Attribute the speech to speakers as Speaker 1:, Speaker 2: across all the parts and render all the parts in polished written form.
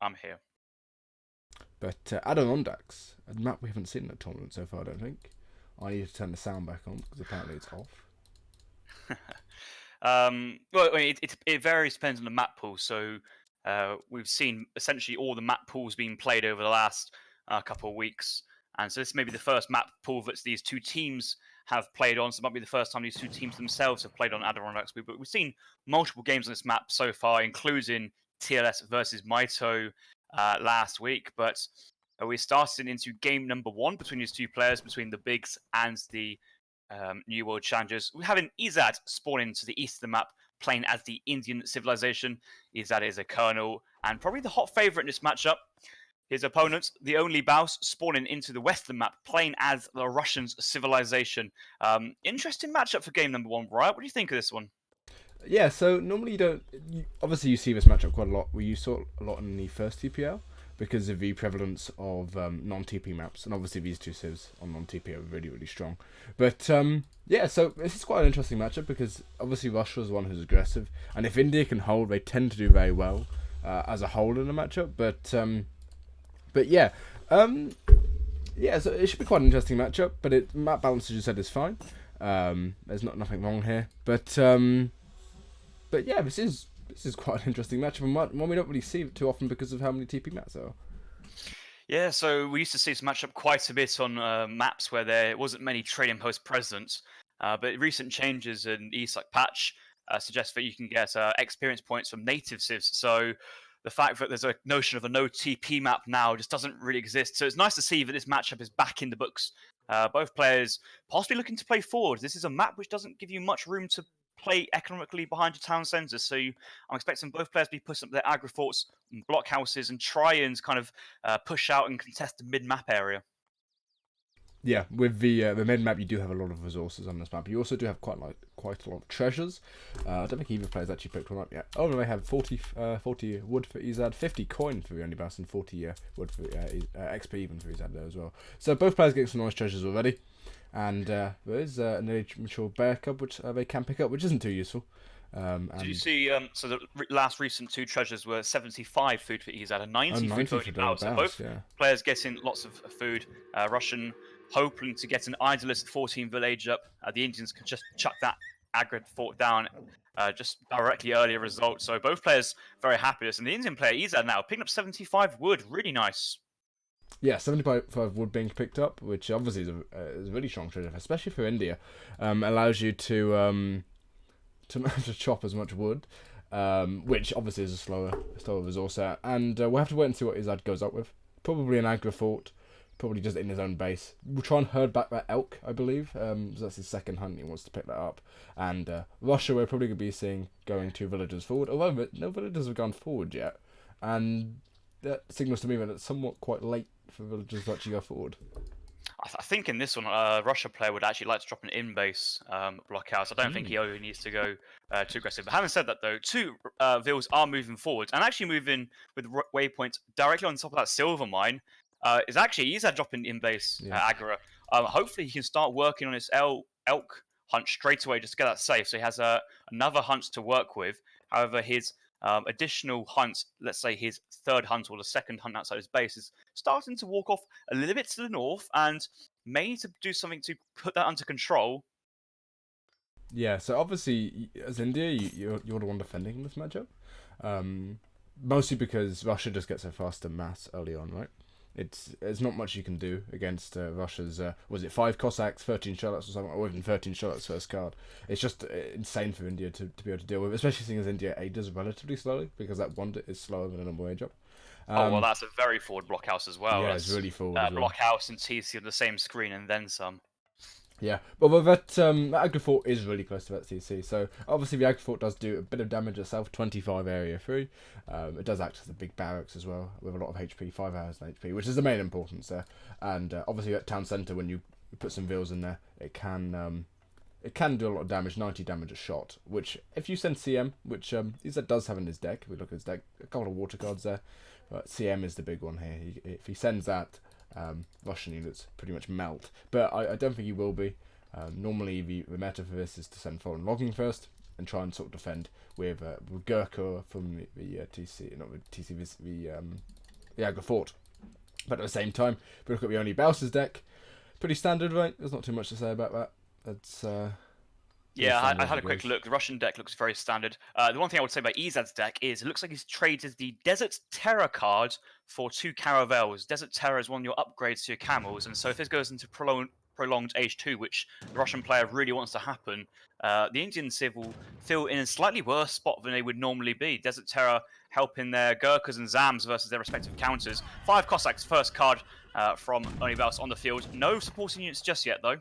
Speaker 1: I'm here.
Speaker 2: But Adirondacks, a map we haven't seen in the tournament so far, I don't think. I need to turn the sound back on because apparently it's off.
Speaker 1: Well, I mean, it varies depends on the map pool. So we've seen essentially all the map pools being played over the last couple of weeks, and so this may be the first map pool that these two teams have played on. So it might be the first time these two teams themselves have played on Adirondacks. But we've seen multiple games on this map so far, including TLS versus Maito last week. But we started into game number one between these two players, between the Bigs and the New World Challengers. We have an Ezad spawn into the east of the map, playing as the Indian civilization. Ezad is a colonel and probably the hot favourite in this matchup. His opponent, theonlybaus, spawning into the west of the map, playing as the Russians civilization. Interesting matchup for game number one, Brian. What do you think of this one?
Speaker 2: Yeah, so normally you don't. Obviously, you see this matchup quite a lot. You saw it a lot in the first TPL because of the prevalence of non-TP maps, and obviously these two civs on non-TP are really, really strong. But yeah, so this is quite an interesting matchup because obviously Russia is one who's aggressive, and if India can hold, they tend to do very well as a whole in a matchup. But yeah, yeah, so it should be quite an interesting matchup. But map balance, as you said, is fine. There's nothing wrong here, but yeah, this is quite an interesting matchup and one we don't really see too often because of how many TP mats there are.
Speaker 1: Yeah, so we used to see this matchup quite a bit on maps where there wasn't many trading post present, but recent changes in ESOC Patch suggest that you can get experience points from native civs. So the fact that there's a notion of a no TP map now just doesn't really exist. So it's nice to see that this matchup is back in the books. Both players possibly looking to play forward. This is a map which doesn't give you much room to play economically behind your town centres. So I'm expecting both players to be putting up their aggro forts and blockhouses and try and kind of push out and contest the mid-map area.
Speaker 2: Yeah, with the mid map, you do have a lot of resources on this map. You also do have quite a lot of treasures. I don't think either player's actually picked one up yet. Oh, no, they have 40 wood for Ezad, 50 coin for the only boss, and 40 wood for XP even for Ezad there as well. So both players getting some nice treasures already. And there is an mature bear cub which they can pick up, which isn't too useful.
Speaker 1: Did you
Speaker 2: And
Speaker 1: see? So the last recent two treasures were 75 food for Ezad and 90 food
Speaker 2: 90
Speaker 1: for
Speaker 2: for
Speaker 1: Only So
Speaker 2: thereabouts,
Speaker 1: both
Speaker 2: yeah.
Speaker 1: players getting lots of food. Russian hoping to get an idealist 14 village up. The Indians could just chuck that aggro fort down just directly earlier result. So both players very happy with this. And the Indian player Ezad now picking up 75 wood. Really nice.
Speaker 2: Yeah, 75 wood being picked up, which obviously is a really strong treasure, especially for India. Allows you to not have to chop as much wood, which obviously is a slower resource out. And we'll have to wait and see what Izad goes up with. Probably an aggro fort, probably just in his own base. We'll try and herd back that elk, I believe. So that's his second hunt. He wants to pick that up. And Russia, we're probably going to be seeing going 2 villagers forward. Although no villagers have gone forward yet, and that signals to me that it's somewhat quite late for villagers to actually go forward.
Speaker 1: I think in this one, Russia player would actually like to drop an in-base blockhouse. I don't think he only needs to go too aggressive. But having said that, though, two Vils are moving forward and actually moving with waypoints directly on top of that silver mine. Is actually he's dropping in-base
Speaker 2: Yeah.
Speaker 1: aggro. Hopefully, he can start working on his elk hunt straight away just to get that safe. So he has another hunt to work with. However, his additional hunt, let's say his third hunt or the second hunt outside his base, is starting to walk off a little bit to the north and may need to do something to put that under control.
Speaker 2: Yeah, so obviously, as India, you're the one defending this matchup. Mostly because Russia just gets so fast and mass early on, right? It's not much you can do against Russia's. Was it 5 Cossacks, 13 Sherlocks or something, or even 13 Sherlocks first card? It's just insane for India to be able to deal with, especially seeing as India ages relatively slowly because that wonder is slower than a normal age up.
Speaker 1: Oh, well,
Speaker 2: Um,
Speaker 1: that's a very forward blockhouse as well.
Speaker 2: yeah, it's
Speaker 1: That's
Speaker 2: really forward as well.
Speaker 1: blockhouse and TC on the same screen and then some.
Speaker 2: Yeah, but that Aggro Fort is really close to that CC, so obviously the Aggro Fort does do a bit of damage itself, 25 area through. It does act as a big barracks as well, with a lot of HP, 5 hours and HP, which is the main importance there. And obviously at town centre, when you put some Vils in there, it can do a lot of damage, 90 damage a shot, which if you send CM, which Ezad does have in his deck, we look at his deck, a couple of water cards there, but CM is the big one here. If he sends that, Russian units pretty much melt. But I don't think he will be. Normally, the meta for this is to send foreign logging first, and try and sort of defend with Gurkha from the TC, not with TC, the Agra Fort. But at the same time, if we look at theonlybaus' deck, pretty standard, right? There's not too much to say about that. It's
Speaker 1: yeah, I had a quick look. The Russian deck looks very standard. The one thing I would say about Ezad's deck is it looks like he's traded the Desert Terror card for 2 Caravels. Desert Terror is one of your upgrades to your camels, and so if this goes into prolonged H2, which the Russian player really wants to happen, the Indian Civ will feel in a slightly worse spot than they would normally be. Desert Terror helping their Gurkhas and Zams versus their respective counters. 5 Cossacks, first card from theonlybaus on the field. No supporting units just yet, though.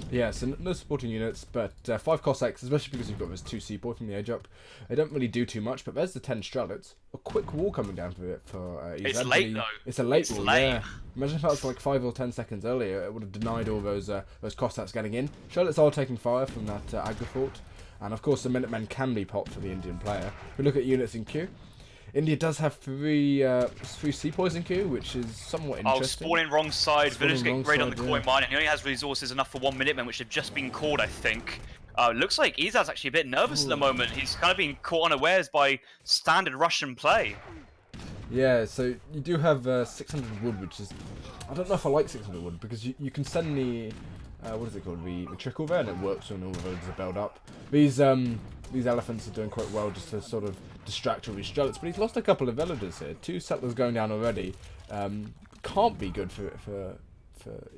Speaker 2: Yeah, so no supporting units, but 5 Cossacks, especially because you've got those 2 Seaboy from the edge up. They don't really do too much, but there's the 10 Strelets. A quick wall coming down for Ezad.
Speaker 1: It's late, though.
Speaker 2: It's a late wall, yeah. Imagine if that was like 5 or 10 seconds earlier, it would have denied all those Cossacks getting in. Strelets are taking fire from that Agra Fort, and of course the Minutemen can be popped for the Indian player. If we look at units in queue, India does have 3 Seapoys in queue, which is somewhat interesting.
Speaker 1: Oh, spawning wrong side, village getting raided on the coin mine, and he only has resources enough for 1 Minuteman, which have just been called, I think. Looks like Ezad's actually a bit nervous at the moment. He's kind of being caught unawares by standard Russian play.
Speaker 2: Yeah, so you do have 600 wood, which is... I don't know if I like 600 wood, because you can send the... what is it called? The trickle there, and it works when all the villages are built up. These elephants are doing quite well just to sort of distract all these Strelets, but he's lost a couple of villagers here. 2 settlers going down already. Can't be good for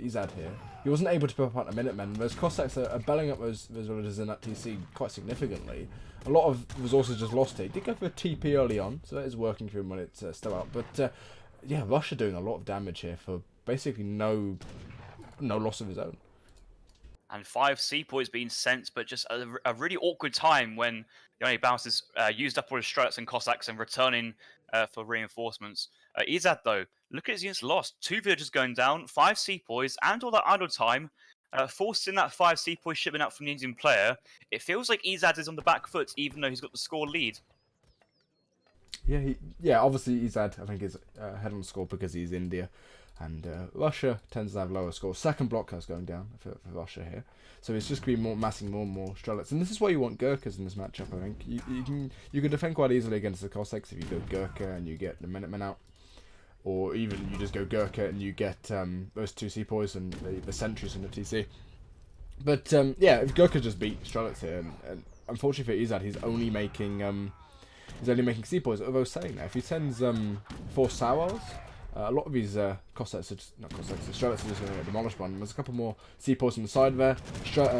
Speaker 2: Ezad here. He wasn't able to put up a Minutemen. Those Cossacks are belling up those villagers in that TC quite significantly. A lot of resources just lost here. He did go for a TP early on, so that is working for him when it's still out. But yeah, Russia doing a lot of damage here for basically no loss of his own.
Speaker 1: And 5 Seapoys being sent, but just a really awkward time when theonlybaus has used up all his Strelets and Cossacks and returning for reinforcements. Ezad, though, look at his units lost. 2 villages going down, 5 Seapoys, and all that idle time, forcing that 5 Seapoy shipment out from the Indian player. It feels like Ezad is on the back foot, even though he's got the score lead.
Speaker 2: Yeah, obviously Ezad, I think, is ahead on the score because he's India. And Russia tends to have lower scores. Second blockhouse going down for Russia here. So it's just going to be massing more and more Strelets. And this is why you want Gurkhas in this matchup, I think. You can defend quite easily against the Cossacks if you go Gurkha and you get the Minutemen out. Or even you just go Gurkha and you get those 2 Seapoys and the sentries in the TC. But yeah, if Gurkha just beat Strelets here, and unfortunately for Ezad, he's only making Seapoys. Although saying that, if he sends 4 Sawars, a lot of these Cossacks, not Cossacks, the Strelets are just going to get demolished by them. There's a couple more Seapoys on the side there.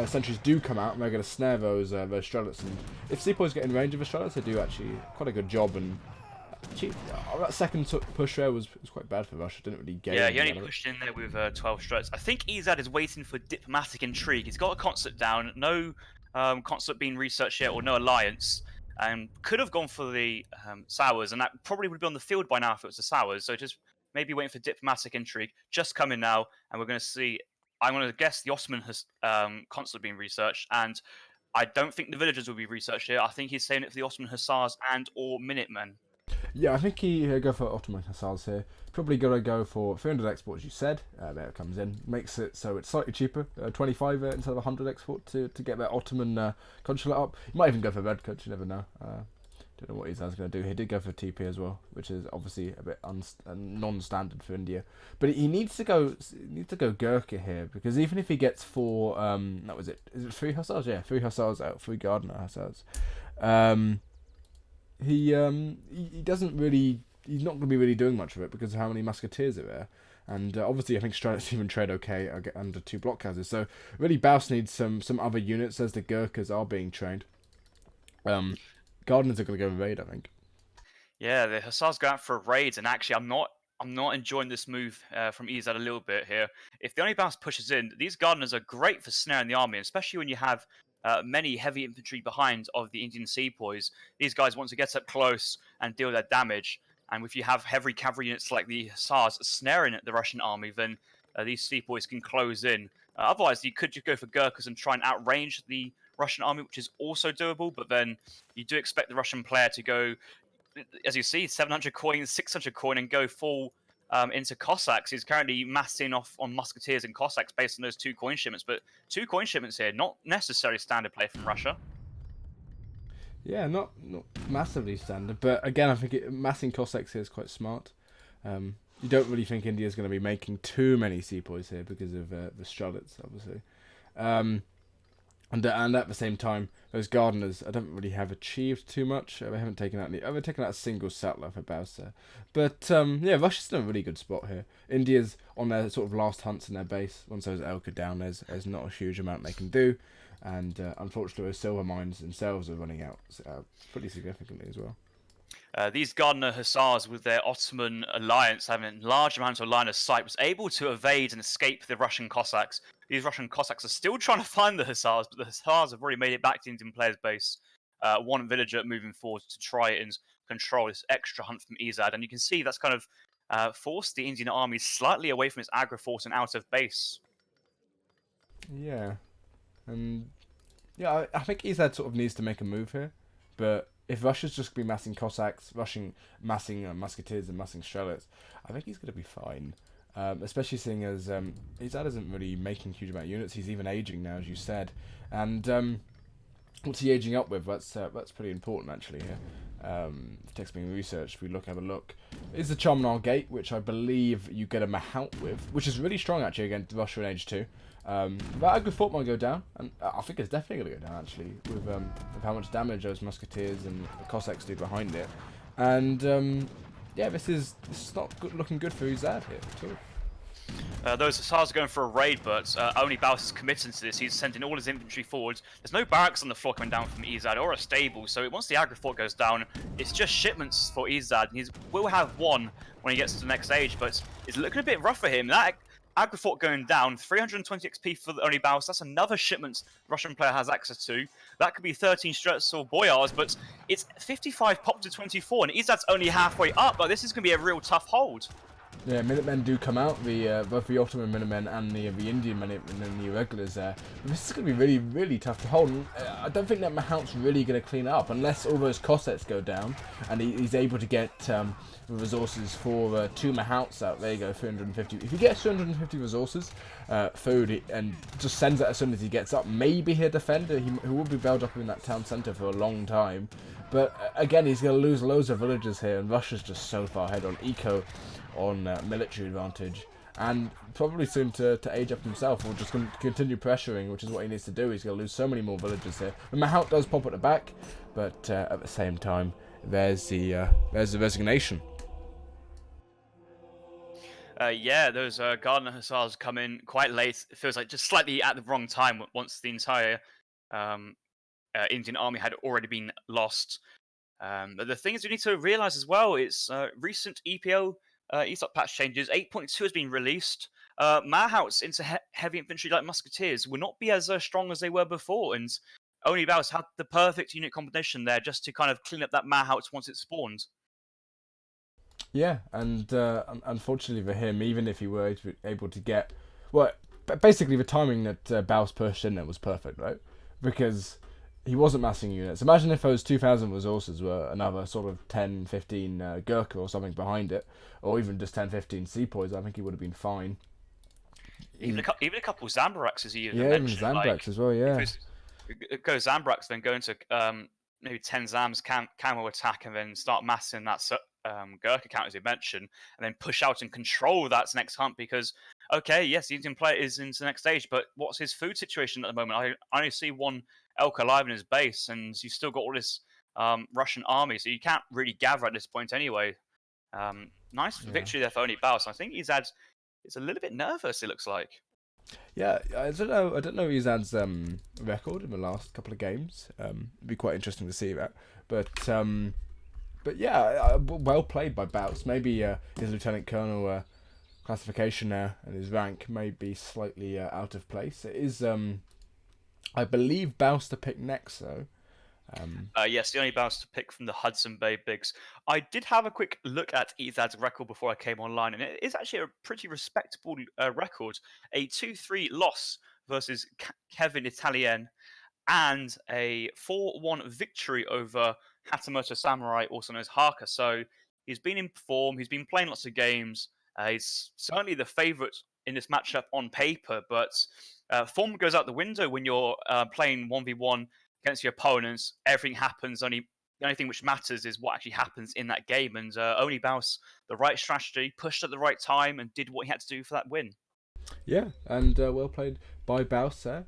Speaker 2: Sentries do come out and they're going to snare those Strelets. And if Seapoys get in range of the Strelets, they do actually quite a good job. And actually, that second push there was quite bad for Russia. Didn't really gain.
Speaker 1: Yeah, he only pushed in there with 12 Strelets. I think Ezad is waiting for diplomatic intrigue. He's got a concert down, no concert being researched yet, or no alliance. And could have gone for the Sowers, and that probably would be on the field by now if it was the Sowers. So just maybe waiting for diplomatic intrigue. Just coming now, and we're going to see. I'm going to guess the Ottoman has consulate being researched, and I don't think the villagers will be researched here. I think he's saving it for the Ottoman Hussars and or Minutemen.
Speaker 2: Yeah, I think he'll go for Ottoman Hussars here. Probably going to go for 300 export, as you said. There it comes in. Makes it so it's slightly cheaper. 25 instead of 100 export to get that Ottoman consulate up. You might even go for Red Coach, you never know. Don't know what Ezad's going to do. He did go for TP as well, which is obviously a bit non-standard for India. But he needs to go Gurkha here, because even if he gets 4, that was it. Is it 3 Hussars? Yeah, 3 Hussars out, 3 Gardner Hussars. He doesn't really. He's not going to be really doing much of it because of how many musketeers are there. And obviously, I think Strelets even trade okay under 2 blockhouses. So really, Baus needs some other units as the Gurkhas are being trained. Gardeners are going to go and raid, I think.
Speaker 1: Yeah, the Hussars go out for raids, and actually, I'm not enjoying this move from Ezad a little bit here. If the theonlybaus pushes in, these Gardeners are great for snaring the army, especially when you have many heavy infantry behind of the Indian Seapoys. These guys want to get up close and deal their damage. And if you have heavy cavalry units like the Hussars snaring at the Russian army, then these Seapoys can close in. Otherwise, you could just go for Gurkhas and try and outrange the Russian army, which is also doable. But then you do expect the Russian player to go, as you see, 700 coin, 600 coin, and go full into Cossacks. He's currently massing off on Musketeers and Cossacks based on those 2 coin shipments. But 2 coin shipments here, not necessarily standard play from Russia.
Speaker 2: Yeah, not massively standard, but again, I think massing Cossacks here is quite smart. You don't really think India's going to be making too many sepoys here because of the Strelets, obviously. Um, and at the same time, those gardeners I don't really have achieved too much. They haven't taken out any. I've taken out a single settler for Bausa, but yeah, Russia's in a really good spot here. India's on their sort of last hunts in their base. Once those elk are down, there's not a huge amount they can do, and unfortunately, those silver mines themselves are running out pretty significantly as well.
Speaker 1: These Gardner Hussars, with their Ottoman alliance having large amounts of line of sight, was able to evade and escape the Russian Cossacks. These Russian Cossacks are still trying to find the Hussars, but the Hussars have already made it back to the Indian player's base. One villager moving forward to try and control this extra hunt from Ezad, and you can see that's kind of forced the Indian army slightly away from its aggro force and out of base.
Speaker 2: Yeah, and yeah, I think Ezad sort of needs to make a move here, but if Russia's just going to be massing Cossacks, massing musketeers and massing Strelets, I think he's going to be fine. Especially seeing as Ezad isn't really making huge amount of units. He's even aging now, as you said, and what's he aging up with? That's pretty important actually here. Text being researched. If we have a look, is the Charminar Gate, which I believe you get a Mahout with, which is really strong actually against Russia in Age 2. That Aggro Fort might go down, and I think it's definitely going to go down actually with how much damage those musketeers and the Cossacks do behind it. And yeah, this is not looking good for Ezad here at all.
Speaker 1: Those Hussars are going for a raid, but only Baus is committing to this. He's sending all his infantry forwards. There's no barracks on the floor coming down from Ezad or a stable, so once the aggro fort goes down, it's just shipments for Ezad. He will have one when he gets to the next stage, but it's looking a bit rough for him. That aggro fort going down, 320 XP for the only Baus. That's another shipment the Russian player has access to. That could be 13 Strats or Boyars, but it's 55 popped to 24, and Ezad's only halfway up, but this is going to be a real tough hold.
Speaker 2: Yeah, Minutemen do come out, both the Ottoman Minutemen and the Indian Minutemen and the irregulars there. But this is going to be really, really tough to hold. I don't think that Mahout's really going to clean it up unless all those Cossacks go down and he's able to get the resources for 2 Mahouts out. There you go, 350. If he gets 250 resources, food, and just sends it as soon as he gets up, maybe he'll defend it. He will be bailed up in that town centre for a long time. But again, he's going to lose loads of villagers here, and Russia's just so far ahead on eco, on military advantage, and probably soon to age up himself, or just continue pressuring, which is what he needs to do. He's going to lose so many more villagers here. And Mahout does pop at the back, but at the same time, there's the resignation.
Speaker 1: Yeah, those Gardner Hussars come in quite late. It feels like just slightly at the wrong time once the entire Indian army had already been lost. But the things we need to realise as well is recent ESOC patch changes. 8.2 has been released. Mahouts into heavy infantry like musketeers will not be as strong as they were before, and only Baus had the perfect unit combination there just to kind of clean up that Mahout once it spawned.
Speaker 2: Yeah, and unfortunately for him, even if he were able to get... Well, basically the timing that Baus pushed in there was perfect, right? Because he wasn't massing units. Imagine if those 2,000 resources were another sort of 10, 15 Gurkha or something behind it, or even just 10, 15 sepoys. I think he would have been fine.
Speaker 1: Even a couple of Zambaraks, as you
Speaker 2: mentioned.
Speaker 1: Yeah,
Speaker 2: even Zambaraks as well, yeah.
Speaker 1: Go Zambaraks, then go into maybe 10 Zams, camo attack, and then start massing that Gurkha count, as you mentioned, and then push out and control that next hunt, because, okay, yes, the Indian player is into the next stage, but what's his food situation at the moment? I only see one elk alive in his base, and you've still got all this Russian army, so you can't really gather at this point anyway. Nice victory there for only Baus. I think it's a little bit nervous, it looks like.
Speaker 2: Yeah, I don't know Ezad's record in the last couple of games. It'd be quite interesting to see that. But yeah, well played by Baus. Maybe his lieutenant colonel classification and his rank may be slightly out of place. It is, I believe, Baus to pick next, though.
Speaker 1: Yes, the only Baus to pick from the Hudson Bay Bigs. I did have a quick look at Ezad's record before I came online, and it is actually a pretty respectable record. A 2-3 loss versus Kevin Italien, and a 4-1 victory over Hatamoto Samurai, also known as Haka. So he's been in form, he's been playing lots of games. He's certainly the favourite in this matchup on paper, but form goes out the window when you're playing 1v1 against your opponents, everything happens. The only thing which matters is what actually happens in that game. And only Baus, the right strategy, pushed at the right time, and did what he had to do for that win.
Speaker 2: Yeah, and well played by Baus there.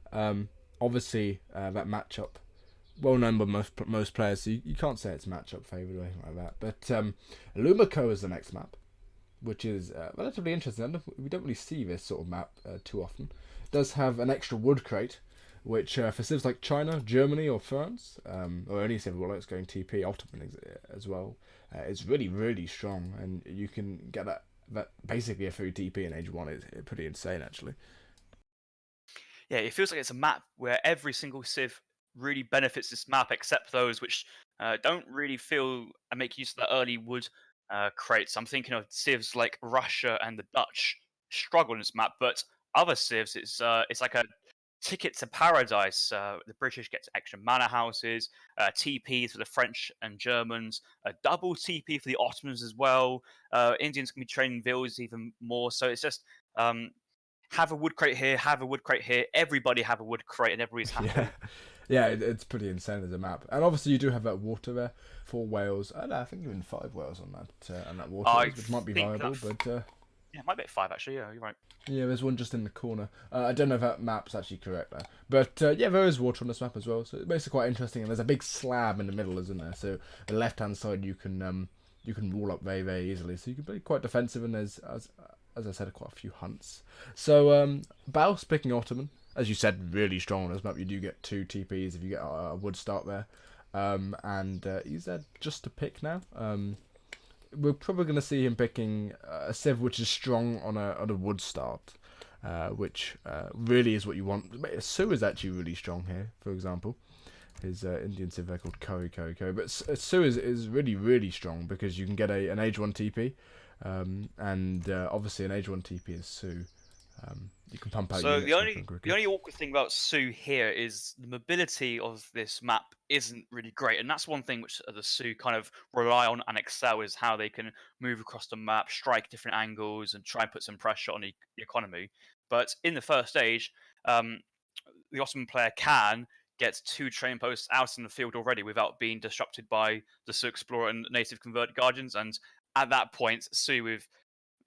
Speaker 2: Obviously, that matchup, well known by most players, so you can't say it's matchup favoured or anything like that. But Lumiko is the next map, which is relatively interesting. We don't really see this sort of map too often. It does have an extra wood crate, which for civs like China, Germany, or France, or any civ that's going TP, Ottoman as well, is really, really strong, and you can get that basically a free TP in Age 1 is pretty insane, actually.
Speaker 1: Yeah, it feels like it's a map where every single civ really benefits this map, except those which don't really feel and make use of the early wood crates. I'm thinking of civs like Russia and the Dutch struggle in this map, but other civs, it's like a ticket to paradise. The British get extra manor houses, TPs for the French and Germans, a double TP for the Ottomans as well. Indians can be training villas even more. So it's just have a wood crate here, have a wood crate here. Everybody have a wood crate, and everybody's happy.
Speaker 2: Yeah, yeah, it's pretty insane as a map. And obviously, you do have that water there, 4 whales, and I think even 5 whales on that water, which might be viable, but
Speaker 1: yeah, it might be 5 actually. Yeah, you're right.
Speaker 2: Yeah, there's one just in the corner. I don't know if that map's actually correct there. But yeah, there is water on this map as well, so it makes it quite interesting. And there's a big slab in the middle, isn't there? So the left-hand side you can wall up very, very easily. So you can be quite defensive, and there's, as I said, quite a few hunts. So Baus picking Ottoman, as you said, really strong on this map. You do get 2 TPs if you get a wood start there. And Ezad just to pick now. We're probably going to see him picking a civ which is strong on a wood start, which really is what you want. Su is actually really strong here, for example. His Indian civ there called Curry. But Su is really, really strong because you can get an Age 1 TP, and obviously an Age 1 TP is Su. You can pump out.
Speaker 1: So the only awkward thing about Su here is the mobility of this map isn't really great, and that's one thing which the Su kind of rely on and excel is how they can move across the map, strike different angles, and try and put some pressure on the economy. But in the first stage, the Ottoman player can get 2 train posts out in the field already without being disrupted by the Su Explorer and native converted guardians, and at that point, Su with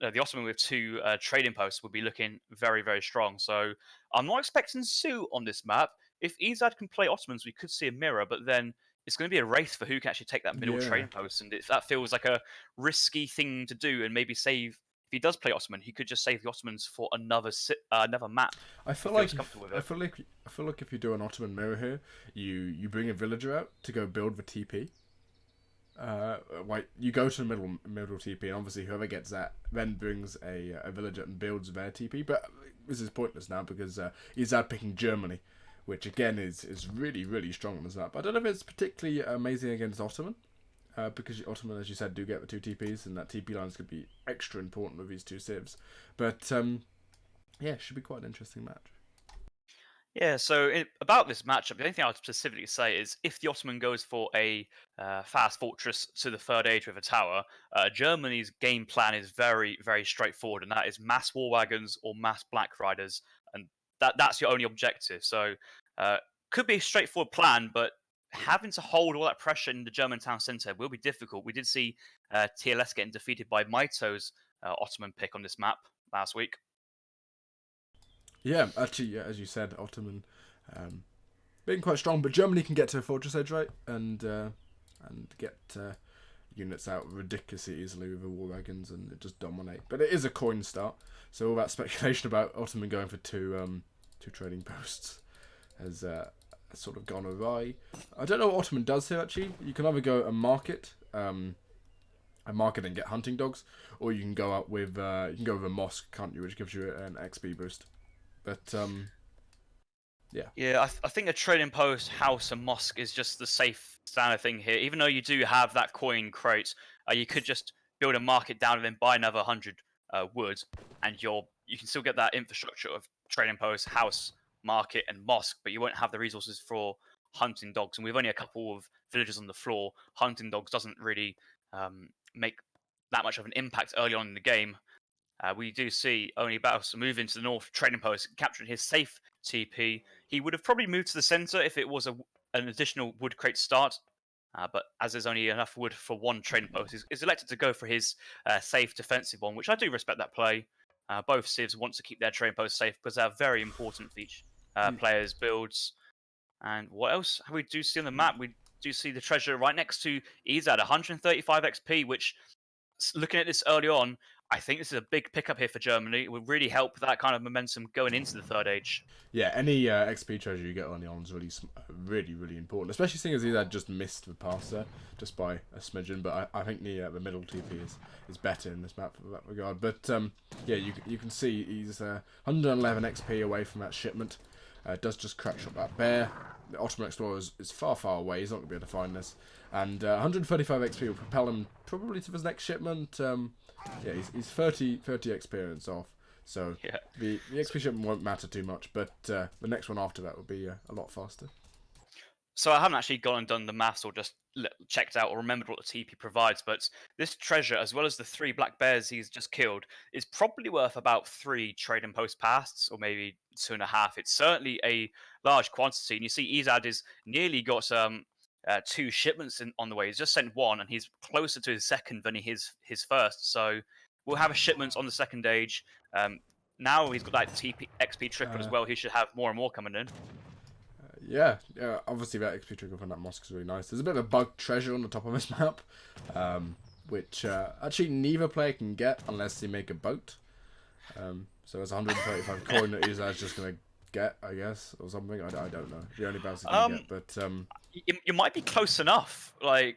Speaker 1: the Ottoman with 2 trading posts would be looking very, very strong. So I'm not expecting Su on this map. If Ezad can play Ottomans, we could see a mirror, but then it's going to be a race for who can actually take that middle trading post. And if that feels like a risky thing to do, and maybe save, if he does play Ottoman, he could just save the Ottomans for another map.
Speaker 2: I feel like if you do an Ottoman mirror here, you bring a villager out to go build the TP. Like you go to the middle TP, and obviously whoever gets that then brings a villager and builds their TP. But this is pointless now because he's out picking Germany, which again is really, really strong on this map. I don't know if it's particularly amazing against Ottoman, because Ottoman, as you said, do get the 2 TPs, and that TP line is going to be extra important with these 2 civs. But yeah, it should be quite an interesting match.
Speaker 1: Yeah, so about this matchup, the only thing I would specifically say is if the Ottoman goes for a fast fortress to the 3rd age with a tower, Germany's game plan is very, very straightforward, and that is mass war wagons or mass black riders, and that's your only objective. So could be a straightforward plan, but having to hold all that pressure in the German town centre will be difficult. We did see TLS getting defeated by Maito's Ottoman pick on this map last week.
Speaker 2: Yeah, actually, yeah, as you said, Ottoman being quite strong, but Germany can get to a fortress edge, right, and get units out ridiculously easily with the war wagons and just dominate. But it is a coin start, so all that speculation about Ottoman going for 2 trading posts has sort of gone awry. I don't know what Ottoman does here. Actually, you can either go and market. And get hunting dogs, or you can go out with a mosque, can't you, which gives you an XP boost. But
Speaker 1: yeah, I think a trading post, house, and mosque is just the safe standard thing here. Even though you do have that coin crate, you could just build a market down and then buy another 100 wood, and you can still get that infrastructure of trading post, house, market, and mosque, but you won't have the resources for hunting dogs. And with only a couple of villagers on the floor, hunting dogs doesn't really make that much of an impact early on in the game. We do see only Baus move into the north trading post, capturing his safe TP. He would have probably moved to the center if it was an additional wood crate start. But as there's only enough wood for one trading post, he's elected to go for his safe defensive one, which I do respect that play. Both civs want to keep their trading posts safe because they're very important for each player's builds. And what else we do see on the map? We do see the treasure right next to Ezad, 135 XP, which, looking at this early on, I think this is a big pickup here for Germany. It would really help that kind of momentum going into the third age.
Speaker 2: Yeah, any XP treasure you get early on is really important, especially seeing as Ezad just missed the pass there, just by a smidgen. But I think the middle TP is better in this map for that regard. But yeah, you can see he's 111 XP away from that shipment. Does just crack shot that bear. The Ottoman Explorer is far away. He's not going to be able to find this. And 135 XP will propel him probably to his next shipment. Yeah, he's 30 experience off. So
Speaker 1: Yeah.
Speaker 2: the XP shipment won't matter too much, but the next one after that will be a lot faster.
Speaker 1: So I haven't actually gone and done the maths or just checked out or remembered what the TP provides, but this treasure, as well as the 3 black bears he's just killed, is probably worth about 3 trading post pasts, or maybe 2.5. It's certainly a large quantity, and you see Ezad is nearly got 2 shipments on the way. He's just sent 1, and he's closer to his second than he is his first. So we'll have a shipment on the second age. Now he's got that TP XP trickle as well. He should have more and more coming in.
Speaker 2: Yeah, obviously that XP trigger from that mosque is really nice. There's a bit of a bug treasure on the top of this map, which actually neither player can get unless they make a boat. So there's 135 coin that Ezad's just going to get, I guess, or something. I don't know. The only bounce he can get, but
Speaker 1: you might be close enough. Like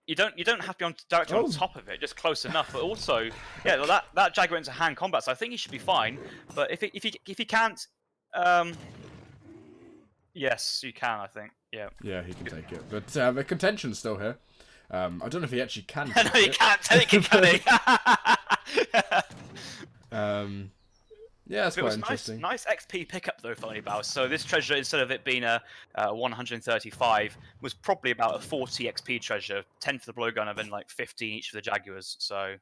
Speaker 1: you don't have to be directly on top of it, just close enough. But also, yeah, that Jaguar into hand combat, so I think he should be fine. But if he can't, yes, you can. I think. Yeah.
Speaker 2: Yeah, he can take it. But the contention's still here. I don't know if he actually can.
Speaker 1: No, he can't take it, can he?
Speaker 2: Yeah, that's quite interesting.
Speaker 1: Nice XP pickup though, theonlybaus. So this treasure, instead of it being a 135, was probably about a 40 XP treasure, 10 for the blowgun, and then like 15 each for the Jaguars. So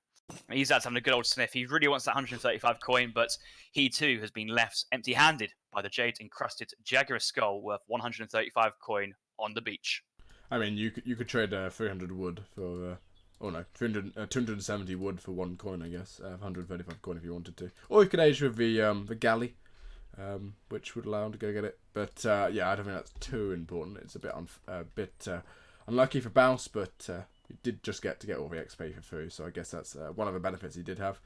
Speaker 1: Ezad's having a good old sniff. He really wants that 135 coin, but he too has been left empty-handed by the jade-encrusted Jaguar skull worth 135 coin on the beach.
Speaker 2: I mean, you could trade 300 wood for. Oh no, 270 wood for 1 coin, I guess. 135 coin if you wanted to. Or you could age with the galley, which would allow him to go get it. But yeah, I don't think that's too important. It's a bit unlucky for Baus, but he did just get all the XP for free, so I guess that's one of the benefits he did have.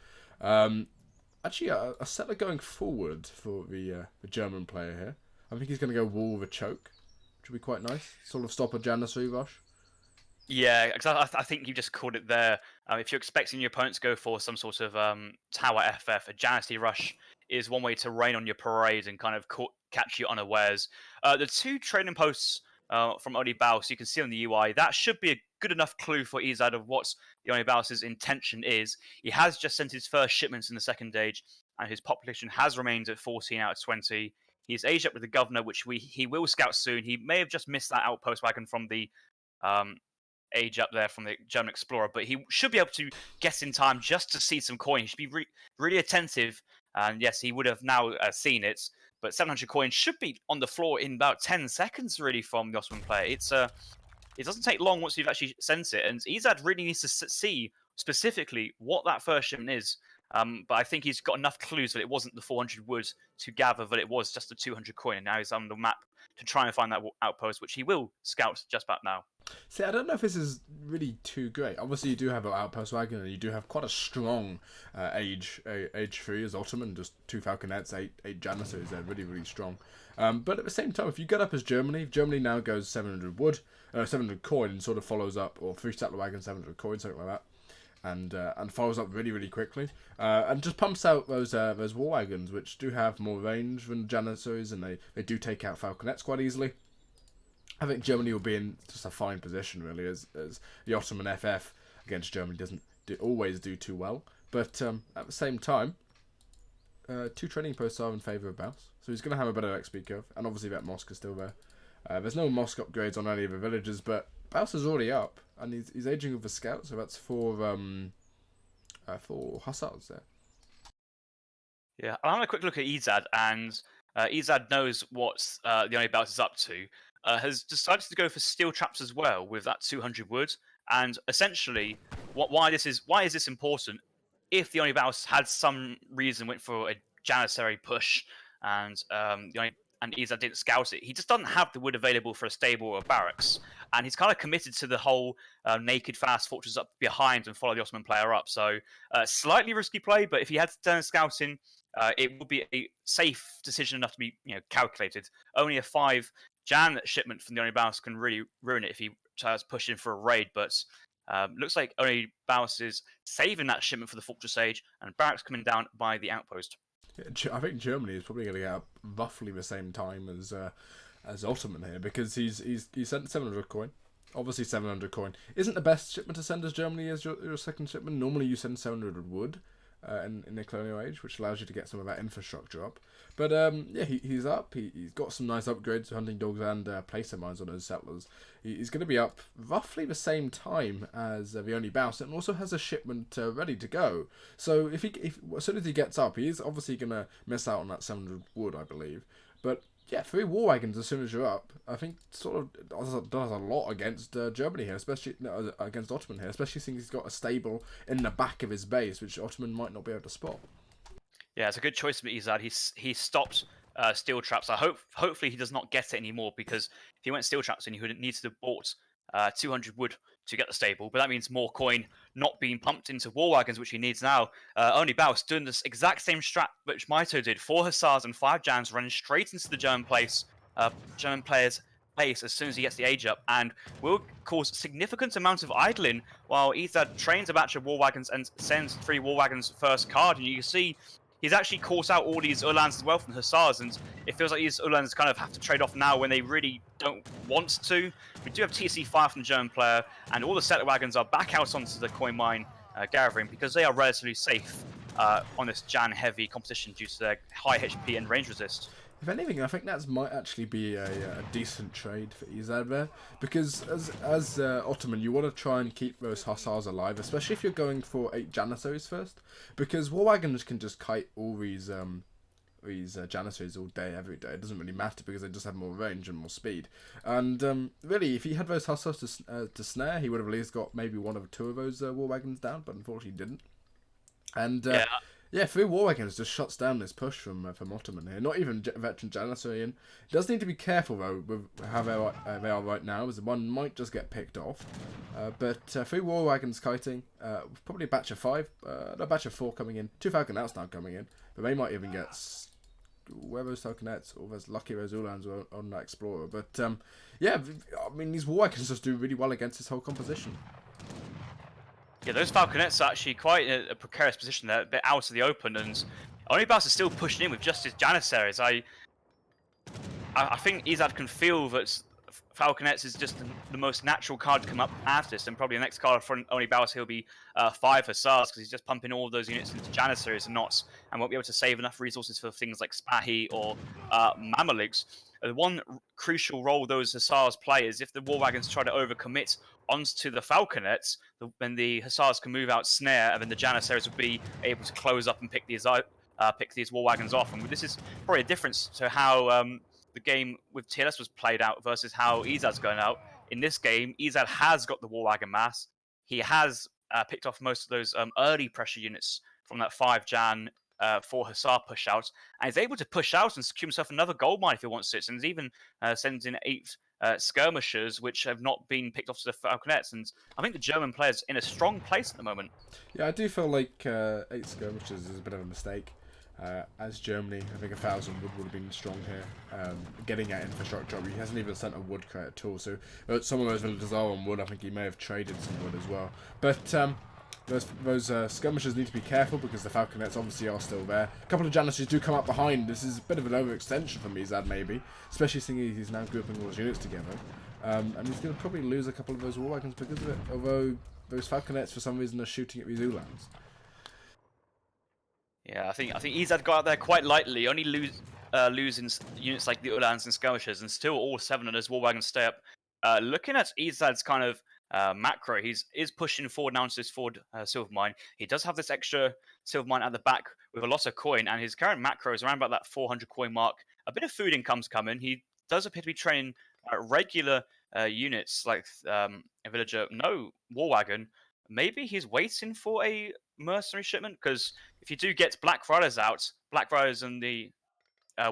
Speaker 2: Actually, a settler going forward for the German player here. I think he's going to go Wall with a choke, which would be quite nice. Sort of stop a Janissary rush.
Speaker 1: Yeah, because I think you just called it there. If you're expecting your opponent to go for some sort of tower FF, a Janissary rush is one way to rain on your parade and kind of catch you unawares. The 2 trading posts from theonlybaus, you can see on the UI, that should be a good enough clue for Ezad of what theonlybaus' intention is. He has just sent his first shipments in the second age, and his population has remained at 14 out of 20. He's aged up with the governor, which he will scout soon. He may have just missed that outpost wagon from the age up there from the German Explorer, but he should be able to guess in time just to see some coin. He should be really attentive, and yes, he would have now seen it, but 700 coins should be on the floor in about 10 seconds, really, from the Ottoman player. It doesn't take long once you've actually sent it, and Ezad really needs to see specifically what that first shipment is, but I think he's got enough clues that it wasn't the 400 wood to gather that it was just the 200 coin, and now he's on the map to try and find that outpost, which he will scout just about now.
Speaker 2: See, I don't know if this is really too great. Obviously, you do have an outpost wagon, and you do have quite a strong age 3 as Ottoman, just 2 Falconets, 8 Janissaries. They're really strong. But at the same time, if you get up as Germany, if Germany now goes 700 wood, 700 coin, and sort of follows up, or 3 settler wagon, 700 coin, something like that, and follows up really quickly, and just pumps out those war wagons, which do have more range than Janissaries, and they do take out Falconets quite easily. I think Germany will be in just a fine position, really, as the Ottoman FF against Germany doesn't always do too well. But at the same time, 2 training posts are in favour of Baus, so he's going to have a better XP curve, and obviously that mosque is still there. There's no mosque upgrades on any of the villages, but Baus is already up, and he's aging with the scout, so that's for hussars there.
Speaker 1: Yeah, I'm having a quick look at Ezad, and Ezad knows what theonlybaus is up to. has decided to go for steel traps as well with that 200 wood. And essentially, why is this important? If the Onlybaus had some reason went for a Janissary push and and Ezad didn't scout it, he just doesn't have the wood available for a stable or a barracks, and he's kind of committed to the whole naked fast fortress up behind and follow the Ottoman player up. So slightly risky play, but if he had done scouting, it would be a safe decision enough to be calculated. Only a 5 Jan shipment from the Onlybaus can really ruin it if he tries to push in for a raid, but looks like only Baus is saving that shipment for the Fortress Age, and Barracks coming down by the outpost.
Speaker 2: I think Germany is probably going to get up roughly the same time as Ottoman here, because he's sent 700 coin. Obviously, 700 coin isn't the best shipment to send as Germany as your second shipment. Normally, you send 700 wood in the colonial age, which allows you to get some of that infrastructure up. But yeah, he's up. He's got some nice upgrades, hunting dogs and placer mines on his settlers. He's going to be up roughly the same time as the Onlybaus, and also has a shipment ready to go. So if as soon as he gets up, he is obviously going to miss out on that 700 wood, I believe. But yeah, 3 war wagons as soon as you're up, I think sort of does a lot against Germany here, especially against Ottoman here, especially since he's got a stable in the back of his base, which Ottoman might not be able to spot.
Speaker 1: Yeah, it's a good choice from Ezad. He stopped steel traps. Hopefully he does not get it anymore, because if he went steel traps, then he would need to have bought 200 wood to get the stable, but that means more coin not being pumped into war wagons, which he needs now. Onlybaus doing this exact same strat which Maito did, 4 Hussars and 5 Jans running straight into the German player's base as soon as he gets the age up, and will cause significant amounts of idling while Ezad trains a batch of war wagons and sends 3 war wagons first card, and you can see he's actually caught out all these Uhlans as well from Hussars, and it feels like these Uhlans kind of have to trade off now when they really don't want to. We do have TC5 from the German player, and all the settler wagons are back out onto the coin mine gathering, because they are relatively safe on this Jan-heavy competition due to their high HP and range resist.
Speaker 2: If anything, I think that might actually be a decent trade for Ezad there, because as Ottoman, you want to try and keep those Hussars alive, especially if you're going for 8 Janissaries first, because war wagons can just kite all these Janissaries all day, every day. It doesn't really matter, because they just have more range and more speed. And really, if he had those Hussars to snare, he would have at least got maybe 1 or 2 of those war wagons down, but unfortunately he didn't. And yeah, 3 war wagons just shuts down this push from Ottoman here. Not even veteran Janissary. And he does need to be careful though with how they are right now, as one might just get picked off. But 3 war wagons kiting, probably a batch of 5, a batch of 4 coming in, 2 Falconets now coming in, but they might even get where those Falconets or those lucky those Uhlans were on that Explorer. But yeah, I mean, these war wagons just do really well against this whole composition.
Speaker 1: Yeah, those Falconets are actually quite in a precarious position. They're a bit out of the open, and Onlybaus is still pushing in with just his Janissaries. I think Ezad can feel that Falconets is just the most natural card to come up after this, and probably the next card from Onlybaus he'll be 5 Hussars, because he's just pumping all those units into Janissaries and won't be able to save enough resources for things like Spahi or Mamluks. The one crucial role those Hussars play is if the war wagons try to overcommit onto the Falconets, then the Hussars can move out snare, and then the Janissaries will be able to close up and pick these war wagons off. And this is probably a difference to how the game with TLS was played out versus how Ezad's going out. In this game, Ezad has got the war wagon mass. He has picked off most of those early pressure units from that 5 Jan 4 Hussar push out, and he's able to push out and secure himself another gold mine if he wants to. And he's even sends in 8 skirmishers, which have not been picked off to the Falconets. And I think the German player's in a strong place at the moment.
Speaker 2: Yeah, I do feel like 8 skirmishers is a bit of a mistake. As Germany, I think 1,000 wood would have been strong here. Getting at infrastructure, he hasn't even sent a wood crate at all. So some of those villages are on wood. I think he may have traded some wood as well. But those skirmishers need to be careful, because the Falconets obviously are still there. A couple of Janissaries do come up behind. This is a bit of an overextension from Ezad, maybe, especially seeing he's now grouping all his units together. And he's going to probably lose a couple of those war wagons because of it, although those Falconets for some reason are shooting at these Uhlans.
Speaker 1: Yeah, I think Ezad got out there quite lightly, only losing units like the Uhlans and skirmishers, and still all 7 of those war wagons stay up. Looking at Ezad's kind of macro, is pushing forward now to this forward silver mine. He does have this extra silver mine at the back with a lot of coin, and his current macro is around about that 400 coin mark. A bit of food income's coming. He does appear to be training regular units like a villager, no war wagon, maybe he's waiting for a mercenary shipment, because if you do get Black Riders out, Black Riders and the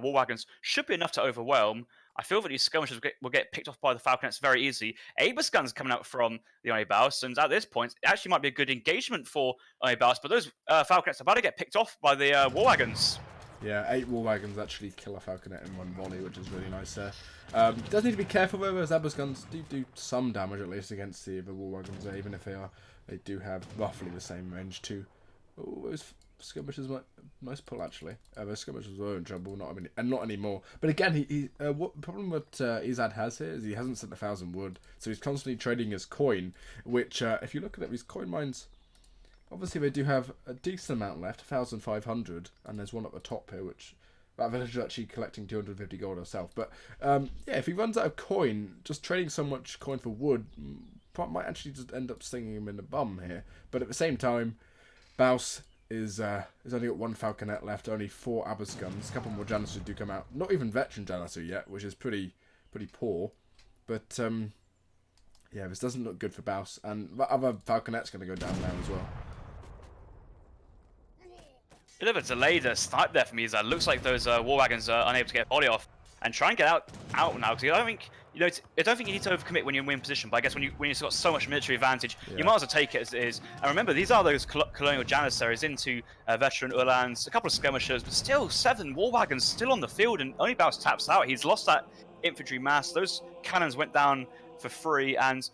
Speaker 1: war wagons should be enough to overwhelm. I feel that these skirmishers will get picked off by the Falconets very easy. Abus guns coming out from the Onlybaus, and at this point, it actually might be a good engagement for Onlybaus, but those Falconets are about to get picked off by the war wagons.
Speaker 2: Yeah, 8 war wagons actually kill a Falconet in one volley, which is really nice there. Does need to be careful though, as Abus guns do some damage at least against the war wagons, even if they do have roughly the same range too. Oh, those skirmishers might pull actually. Those skirmishers were in trouble, not anymore. But again, what problem that Ezad has here is he hasn't sent 1,000 wood, so he's constantly trading his coin. Which, if you look at it, these coin mines, obviously they do have a decent amount left, 1,500, and there's one at the top here, which that village is actually collecting 250 gold herself. But yeah, if he runs out of coin, just trading so much coin for wood might actually just end up stinging him in the bum here. But at the same time, Baus is only got 1 Falconet left, only 4 Abus guns, a couple more Janissaries do come out. Not even veteran Janissary yet, which is pretty poor. But yeah, this doesn't look good for Baus, and the other Falconet's going to go down now as well.
Speaker 1: Bit of a delayed snipe there for me. That looks like those war wagons are unable to get a volley off and try and get out now, because I don't think you need to overcommit when you're in win position. But I guess when you've got so much military advantage, you might as well take it as it is. And remember, these are those colonial Janissaries into veteran Uhlans, a couple of skirmishers, but still 7 war wagons still on the field, and Onlybaus taps out. He's lost that infantry mass. Those cannons went down for free, and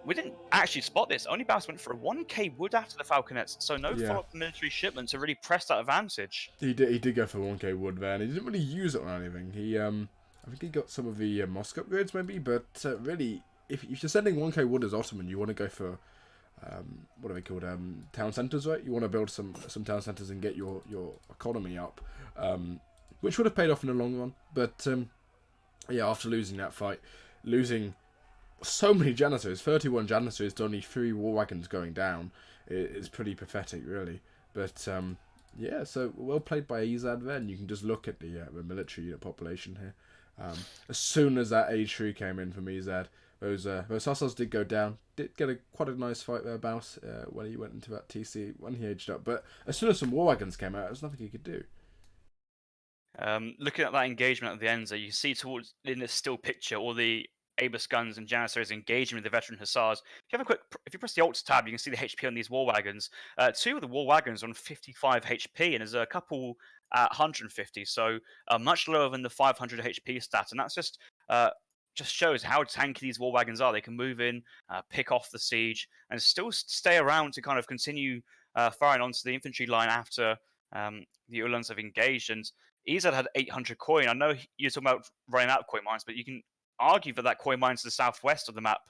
Speaker 1: we didn't actually spot this. Onlybaus went for a 1k wood after the Falconets, so no follow-up military shipment to really press that advantage.
Speaker 2: He did go for 1k wood there, and he didn't really use it on anything. He I think he got some of the mosque upgrades maybe, but really, if you're sending 1k wood as Ottoman, you want to go for what are they called? Town centers, right? You want to build some town centers and get your economy up, which would have paid off in the long run. But yeah, after losing that fight, losing so many Janissaries, 31 Janissaries to only 3 war wagons going down, is pretty pathetic, really. But yeah, so well played by Ezad there, and you can just look at the military unit population here. As soon as that AoE3 came in from Ezad, those hussars did go down. Did get quite a nice fight there, Baus, when he went into that TC, when he aged up. But as soon as some war wagons came out, there was nothing he could do.
Speaker 1: Looking at that engagement at the end, you see towards in this still picture all the Abus guns and Janissaries engaging with the veteran hussars. If you press the Alt tab, you can see the HP on these war wagons. 2 of the war wagons are on 55 HP, and there's a couple at 150, so much lower than the 500 HP stat. And that's just shows how tanky these war wagons are. They can move in, pick off the siege, and still stay around to kind of continue firing onto the infantry line after the Uhlans have engaged. And Ezad had 800 coin. I know you're talking about running out of coin mines, but you can argue that coin mine to the southwest of the map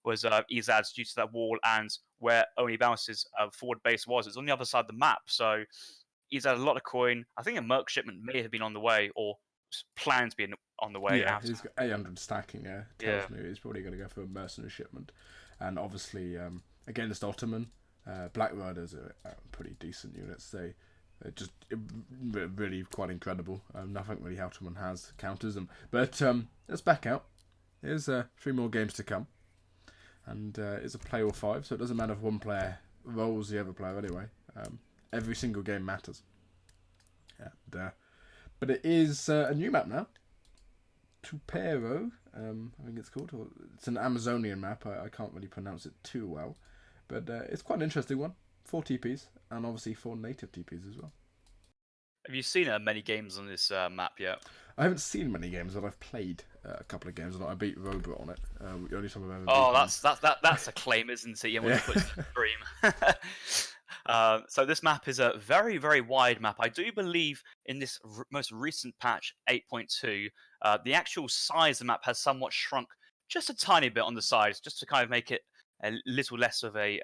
Speaker 1: was Ezad's due to that wall, and where Onlybaus's forward base was. It's on the other side of the map, so Ezad had a lot of coin. I think a merc shipment may have been on the way, or planned to be on the way.
Speaker 2: Yeah, he's got 800 stacking. Tells me he's probably going to go for a mercenary shipment, and obviously against Ottoman, Black Riders are pretty decent units. They're just really quite incredible. Nothing really Ottoman has counters them. But let's back out. There's 3 more games to come, and it's a play or 5, so it doesn't matter if one player rolls the other player anyway. Every single game matters. And, but it is a new map now. Tupero, I think it's called. It's an Amazonian map. I can't really pronounce it too well, but it's quite an interesting one. 4 TPs, and obviously 4 native TPs as well.
Speaker 1: Have you seen many games on this map yet?
Speaker 2: I haven't seen many games, but I've played a couple of games. I beat Robert on it. The only time I've ever.
Speaker 1: Oh, that's a claim, isn't it? Yeah, when you put it in the stream. So this map is a very, very wide map. I do believe in this most recent patch, 8.2, the actual size of the map has somewhat shrunk just a tiny bit on the sides, just to kind of make it a little less of a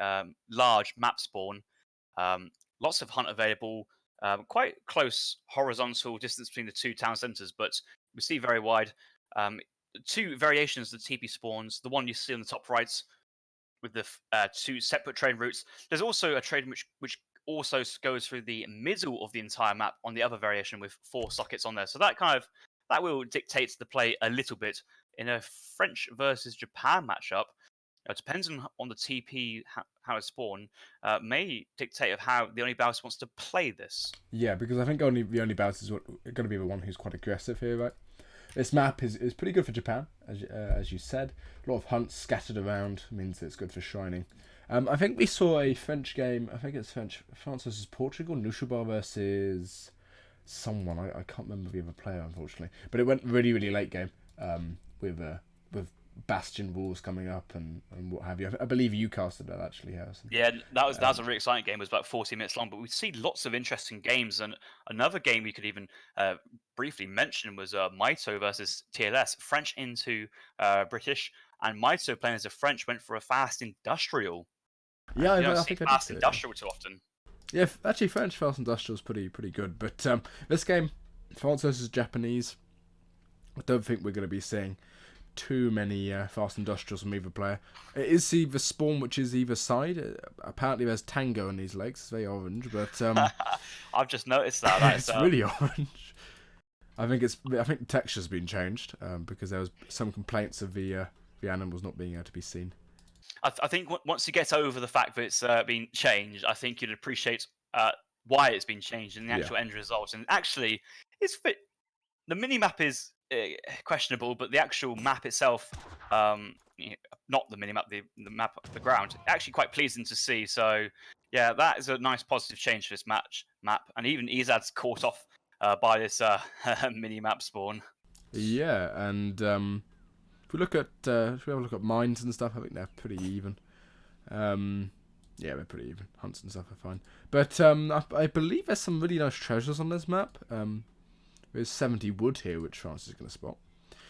Speaker 1: large map spawn. Lots of hunt available. Quite close horizontal distance between the 2 town centres, but we see very wide. 2 variations of the TP spawns. The one you see on the top right with the 2 separate trade routes. There's also a trade which also goes through the middle of the entire map on the other variation with 4 sockets on there. So that will dictate the play a little bit in a French versus Japan matchup. Depends on the TP, how it's spawned, may dictate of how the theonlybaus wants to play this.
Speaker 2: Yeah, because I think only the only bounce is going to be the one who's quite aggressive here, right? This map is pretty good for Japan, as you said. A lot of hunts scattered around means it's good for shining. I think we saw a French game. I think it's France versus Portugal. Nushuba versus someone. I can't remember the other player, unfortunately. But it went really, really late game. With Bastion Walls coming up and what have you. I believe you casted that actually, Harrison.
Speaker 1: Yeah, that was a really exciting game. It was about 40 minutes long, but we see lots of interesting games. And another game we could even briefly mention was Maito versus TLS, French into British, and Maito playing as a French went for a fast industrial.
Speaker 2: Yeah,
Speaker 1: you don't
Speaker 2: I
Speaker 1: see
Speaker 2: think
Speaker 1: fast
Speaker 2: I did
Speaker 1: industrial too often.
Speaker 2: Yeah, actually, French fast industrial is pretty good. But this game, France versus Japanese, I don't think we're going to be seeing too many fast industrials from either player. It is either spawn which is either side. Apparently there's tango in these legs. It's very orange, but
Speaker 1: I've just noticed that.
Speaker 2: it's really orange. I think the texture's been changed because there was some complaints of the animals not being able to be seen.
Speaker 1: I think once you get over the fact that it's been changed, I think you'd appreciate why it's been changed and the actual end result. And actually, the mini map is questionable, but the actual map itself, not the mini map, the map of the ground, actually quite pleasing to see. So yeah, that is a nice positive change for this map, and even Ezad's caught off by this mini map spawn.
Speaker 2: Yeah, and if we look at if we have a look at mines and stuff, I think they're pretty even. Yeah, they're pretty even. Hunts and stuff are fine, but I believe there's some really nice treasures on this map. There's 70 wood here, which France is going to spot.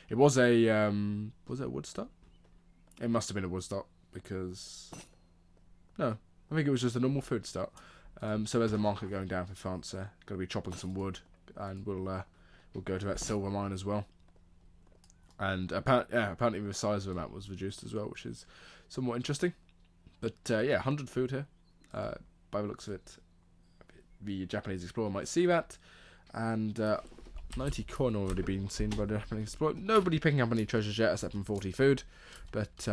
Speaker 2: It was a wood start? It must have been a wood start because no, I think it was just a normal food start. So there's a marker going down for France. Going to be chopping some wood, and we'll go to that silver mine as well. And apparently the size of the map was reduced as well, which is somewhat interesting. But yeah, 100 food here. By the looks of it, the Japanese explorer might see that, and 90 coin already been seen by the Japanese explorer. Nobody picking up any treasures yet, except from 40 food. But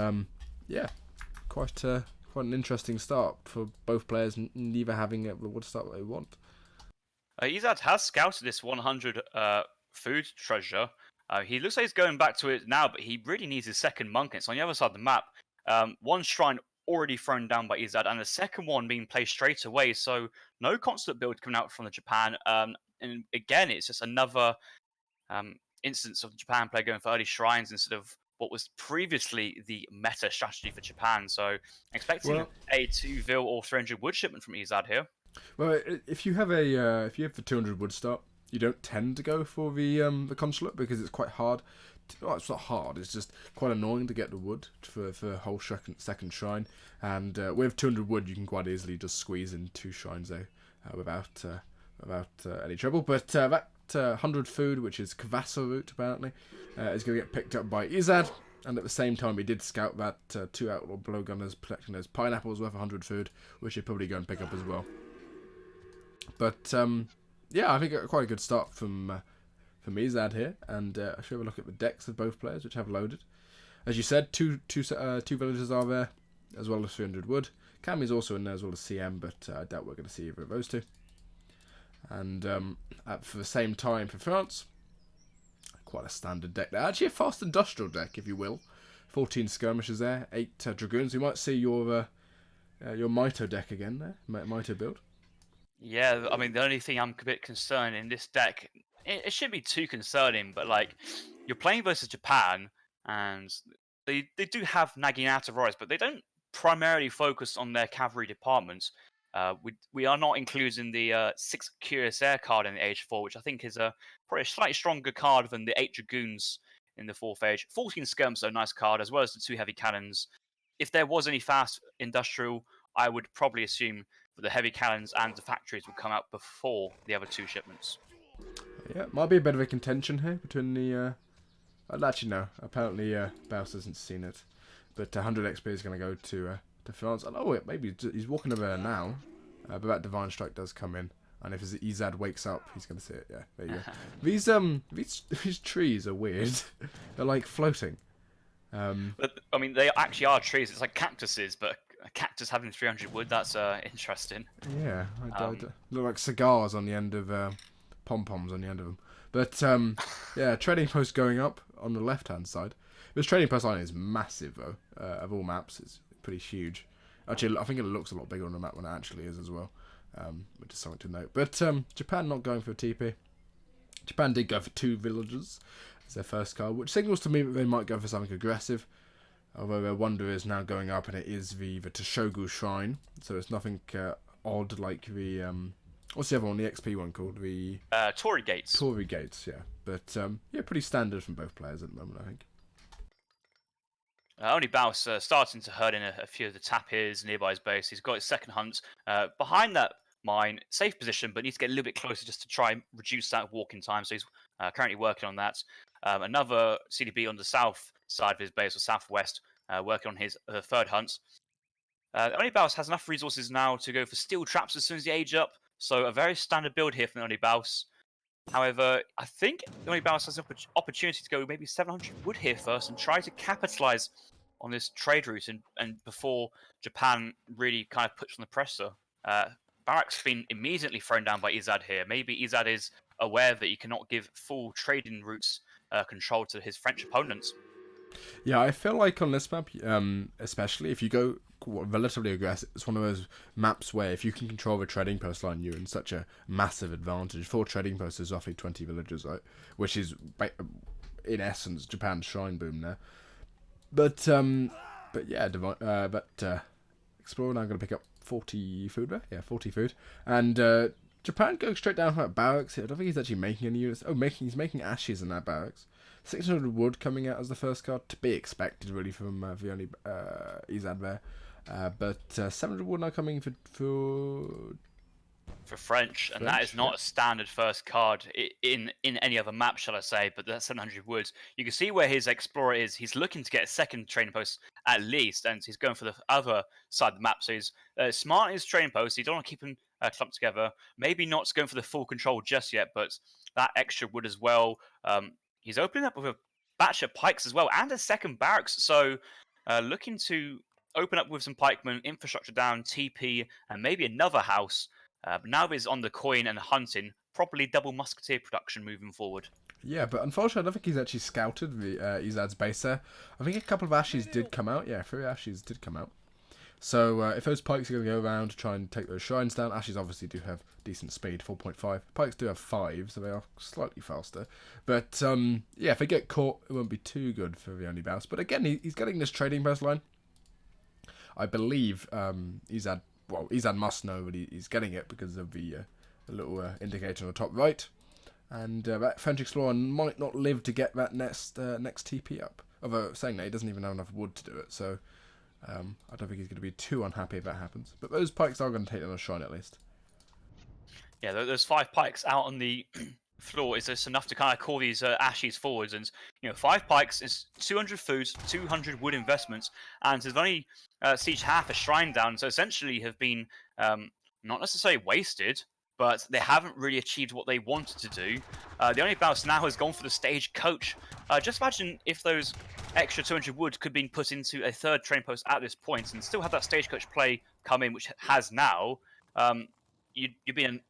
Speaker 2: yeah, quite an interesting start for both players, neither having the wood start that they want.
Speaker 1: Ezad has scouted this 100 food treasure. He looks like he's going back to it now, but he really needs his second monk. It's on the other side of the map. One shrine already thrown down by Ezad, and the second one being placed straight away. So no constant build coming out from the Japan. And again, it's just another instance of the Japan player going for early shrines instead of what was previously the meta strategy for Japan. So expecting a 2 vil or 300 wood shipment from Ezad here.
Speaker 2: Well, if you have the 200 wood start, you don't tend to go for the consulate because it's quite hard. Well, it's not hard. It's just quite annoying to get the wood for a whole second shrine. And with 200 wood, you can quite easily just squeeze in 2 shrines there without any trouble. But that 100 food, which is Kvasso route apparently, is going to get picked up by Ezad. And at the same time, we did scout that 2 outlaw blowgunners collecting those pineapples worth 100 food, which he'd probably go and pick up as well. But yeah, I think quite a good start from Ezad here, and I should have a look at the decks of both players, which have loaded. As you said, two villagers are there, as well as 300 wood. Kami's also in there, as well as CM, but I doubt we're going to see either of those two. And for the same time for France, quite a standard deck there. Actually a fast industrial deck, if you will. 14 skirmishers there, 8 dragoons. We might see your Maito deck again there, Maito build.
Speaker 1: Yeah, I mean, the only thing I'm a bit concerned in this deck, it shouldn't be too concerning, but like, you're playing versus Japan, and they do have Naginata Warriors, but they don't primarily focus on their cavalry departments. We are not including the 6 Curious Air card in the Age 4, which I think is probably a slightly stronger card than the 8 Dragoons in the 4th Age. 14 Skirms, so nice card, as well as the 2 Heavy Cannons. If there was any fast industrial, I would probably assume that the Heavy Cannons and the factories would come out before the other 2 shipments.
Speaker 2: Yeah, might be a bit of a contention here between the... actually, no. Apparently, Baus hasn't seen it. But 100 XP is going to go to France. And, oh, wait, maybe he's walking over there now. But that Divine Strike does come in. And if his Ezad wakes up, he's going to see it. Yeah, there you go. These trees are weird. They're like floating.
Speaker 1: But I mean, they actually are trees. It's like cactuses, but a cactus having 300 wood. That's interesting.
Speaker 2: Yeah, look like cigars on the end of pom-poms on the end of them. But yeah, trading post going up on the left-hand side. This trading post line is massive though. Of all maps, it's pretty huge. Actually, I think it looks a lot bigger on the map than it actually is as well. Which is something to note. But Japan not going for a TP. Japan did go for 2 villagers as their first card, which signals to me that they might go for something aggressive. Although their wonder is now going up, and it is the Toshogu Shrine. So it's nothing odd like the what's the other one? The XP one called the
Speaker 1: Torii Gates.
Speaker 2: Torii Gates, yeah. But yeah, pretty standard from both players at the moment, I think.
Speaker 1: Only Baus starting to herd in a few of the tapirs nearby his base. He's got his second hunt behind that mine, safe position, but needs to get a little bit closer just to try and reduce that walking time. So he's currently working on that. Another CDB on the south side of his base, or southwest, working on his third hunt. Only Baus has enough resources now to go for steel traps as soon as they age up. So a very standard build here from the Only Baus. However, I think the Only Baus has an opportunity to go maybe 700 wood here first and try to capitalize on this trade route and before Japan really kind of puts on the pressure. Barracks been immediately thrown down by Ezad here. Maybe Ezad is aware that he cannot give full trading routes control to his French opponents.
Speaker 2: Yeah, I feel like on this map, especially if you go relatively aggressive, it's one of those maps where if you can control the trading post line, you're in such a massive advantage. 4 trading posts is roughly 20 villagers, right? Which is, in essence, Japan's shrine boom there. But yeah, Explorer now going to pick up 40 food there. Yeah, 40 food. And Japan going straight down from that barracks here. I don't think he's actually making any units. Oh, he's making ashes in that barracks. 600 wood coming out as the first card, to be expected really from the only Ezad there. But 700 wood now coming for
Speaker 1: French, and that is not a standard first card in any other map, shall I say, but that's 700 wood. You can see where his Explorer is. He's looking to get a second trading post at least, and he's going for the other side of the map. So he's smart in his trading post. He don't want to keep them clumped together. Maybe not going for the full control just yet, but that extra wood as well. He's opening up with a batch of pikes as well, and a second barracks. So looking to open up with some pikemen, infrastructure down, TP, and maybe another house. But now he's on the coin and hunting, probably double musketeer production moving forward.
Speaker 2: Yeah, but unfortunately, I don't think he's actually scouted the Ezad's base there. I think a couple of ashes did come out. Yeah, 3 ashes did come out. So if those pikes are going to go around to try and take those shrines down, ashes obviously do have decent speed, 4.5. Pikes do have 5, so they are slightly faster. But yeah, if they get caught, it won't be too good for the Only Baus. But again, he's getting this trading post line. I believe Ezad must know that he's getting it because of the little indicator on the top right. And that French Explorer might not live to get that next TP up. Although saying that, he doesn't even have enough wood to do it, so I don't think he's going to be too unhappy if that happens. But those pikes are going to take down a shrine at least.
Speaker 1: Yeah, those 5 pikes out on the floor is just enough to kind of call these ashes forwards. And 5 pikes is 200 food, 200 wood investments, and there's only siege half a shrine down. So essentially, have been not necessarily wasted, but they haven't really achieved what they wanted to do. The Only Baus now has gone for the stagecoach. Just imagine if those extra 200 wood could be put into a third train post at this point and still have that stagecoach play come in, which has now. You'd be in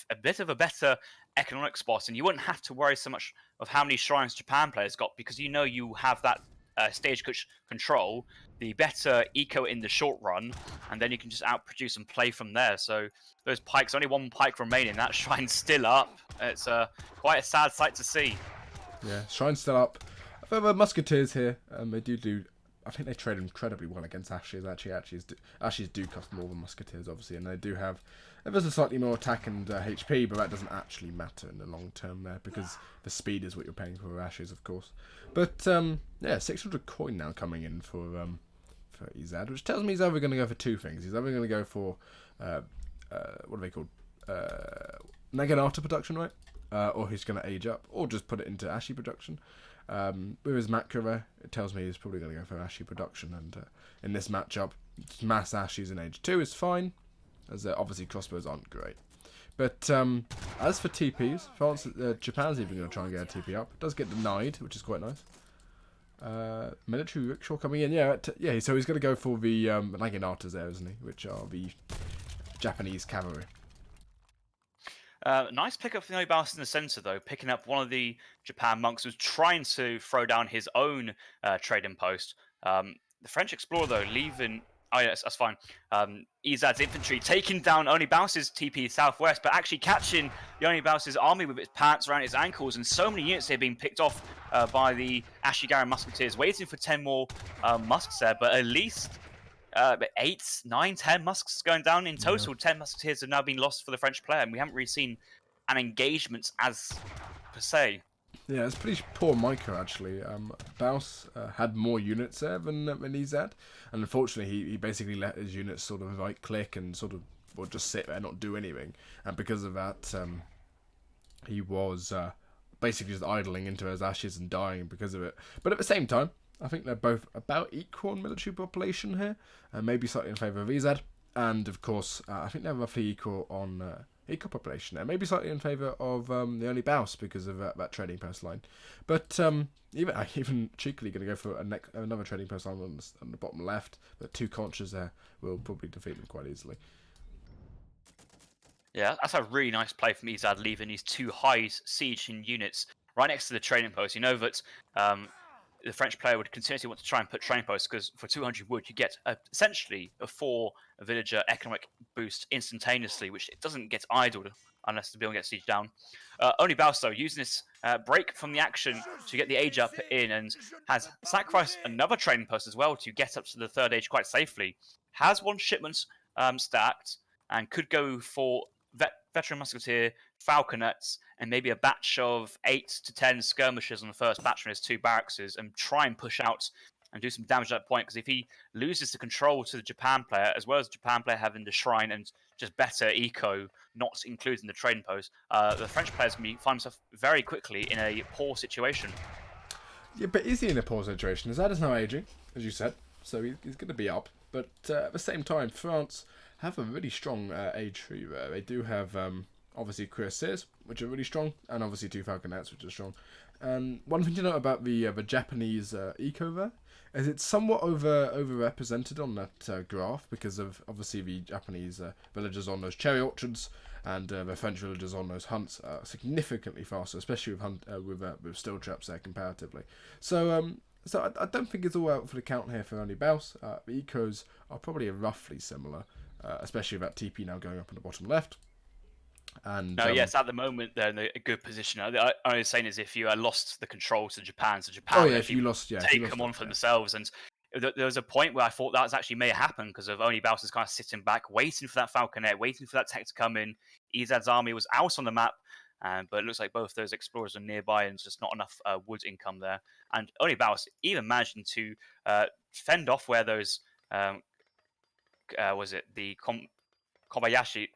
Speaker 1: a bit of a better economic spot, and you wouldn't have to worry so much of how many shrines Japan players got, because you have that stagecoach control, the better eco in the short run, and then you can just outproduce and play from there. So those pikes, only 1 pike remaining, that shrine's still up. It's quite a sad sight to see.
Speaker 2: Yeah, shrine's still up. The musketeers here, they do. I think they trade incredibly well against ashes. Ashes do cost more than musketeers, obviously, and they do have ever so slightly more attack and HP, but that doesn't actually matter in the long term there, because the speed is what you're paying for ashes, of course. But yeah, 600 coin now coming in for Ezad, which tells me he's either going to go for 2 things. He's either going to go for what are they called? Naginata production, right? Or he's going to age up, or just put it into Ashi production. With his macro there, it tells me he's probably going to go for Ashi production, and in this matchup, mass Ashis in age 2 is fine, as obviously crossbows aren't great. But as for TPs, France, Japan's even going to try and get a TP up. It does get denied, which is quite nice. Military rickshaw coming in, yeah, so he's going to go for the Naginatas there, isn't he? Which are the Japanese cavalry.
Speaker 1: Nice pickup from the NWC in the centre, though, picking up one of the Japan monks who was trying to throw down his own trading post. The French explorer, though, leaving... Oh, yes, that's fine. Ezad's infantry taking down NWC's TP southwest, but actually catching the NWC's army with its pants around its ankles, and so many units here being picked off by the Ashigaran musketeers, waiting for 10 more musks there, but at least 8, 9, 10 musks going down. In total, 10 musketeers have now been lost for the French player, and we haven't really seen an engagement as per se.
Speaker 2: Yeah, it's pretty poor micro, actually. Baus had more units there than Ezad, and unfortunately he basically let his units sort of like click and sort of would just sit there and not do anything, and because of that he was basically just idling into his ashes and dying because of it. But at the same time, I think they're both about equal in military population here, maybe slightly in favour of Ezad, and of course I think they're roughly equal on eco population there, maybe slightly in favour of the NWC because of that trading post line. But even cheekily going to go for another trading post line on the bottom left, but 2 conchas there will probably defeat them quite easily.
Speaker 1: Yeah, that's a really nice play from Ezad, leaving these 2 high sieging units right next to the trading post. You know that the French player would continuously want to try and put trading posts, because for 200 wood you get essentially a 4 villager economic boost instantaneously, which it doesn't get idled unless the building gets sieged down. NWC, though, using this break from the action to get the age up in, and has sacrificed another trading post as well to get up to the 3rd age quite safely. Has 1 shipment stacked and could go for veteran musketeer, falconets, and maybe a batch of 8 to 10 skirmishers on the first batch from his 2 barracks, and try and push out and do some damage at that point, because if he loses the control to the Japan player, as well as the Japan player having the shrine and just better eco, not including the trading post, the French players can find himself very quickly in a poor situation.
Speaker 2: Yeah, but is he in a poor situation? Ezad is now aging, as you said, so he's going to be up. But at the same time, France have a really strong age tree there. They do have obviously cuirassiers, which are really strong, and obviously 2 falconets, which are strong. And one thing to note about the Japanese eco there is it's somewhat overrepresented on that graph, because of obviously the Japanese villagers on those cherry orchards and the French villagers on those hunts are significantly faster, especially with steel traps there comparatively. So I don't think it's all out for the count here for NWC. The ecos are probably roughly similar, especially with that TP now going up on the bottom left. And
Speaker 1: yes, at the moment they're in a good position. I was saying is if you lost the control to Japan, so Japan
Speaker 2: if you lost
Speaker 1: them on for themselves. And there was a point where I thought that actually may happen, because of NWC is kind of sitting back, waiting for that falconet, waiting for that tech to come in. Ezad's army was out on the map, but it looks like both those explorers are nearby, and just not enough wood income there. And NWC even managing to fend off where those was it the Kobayashi?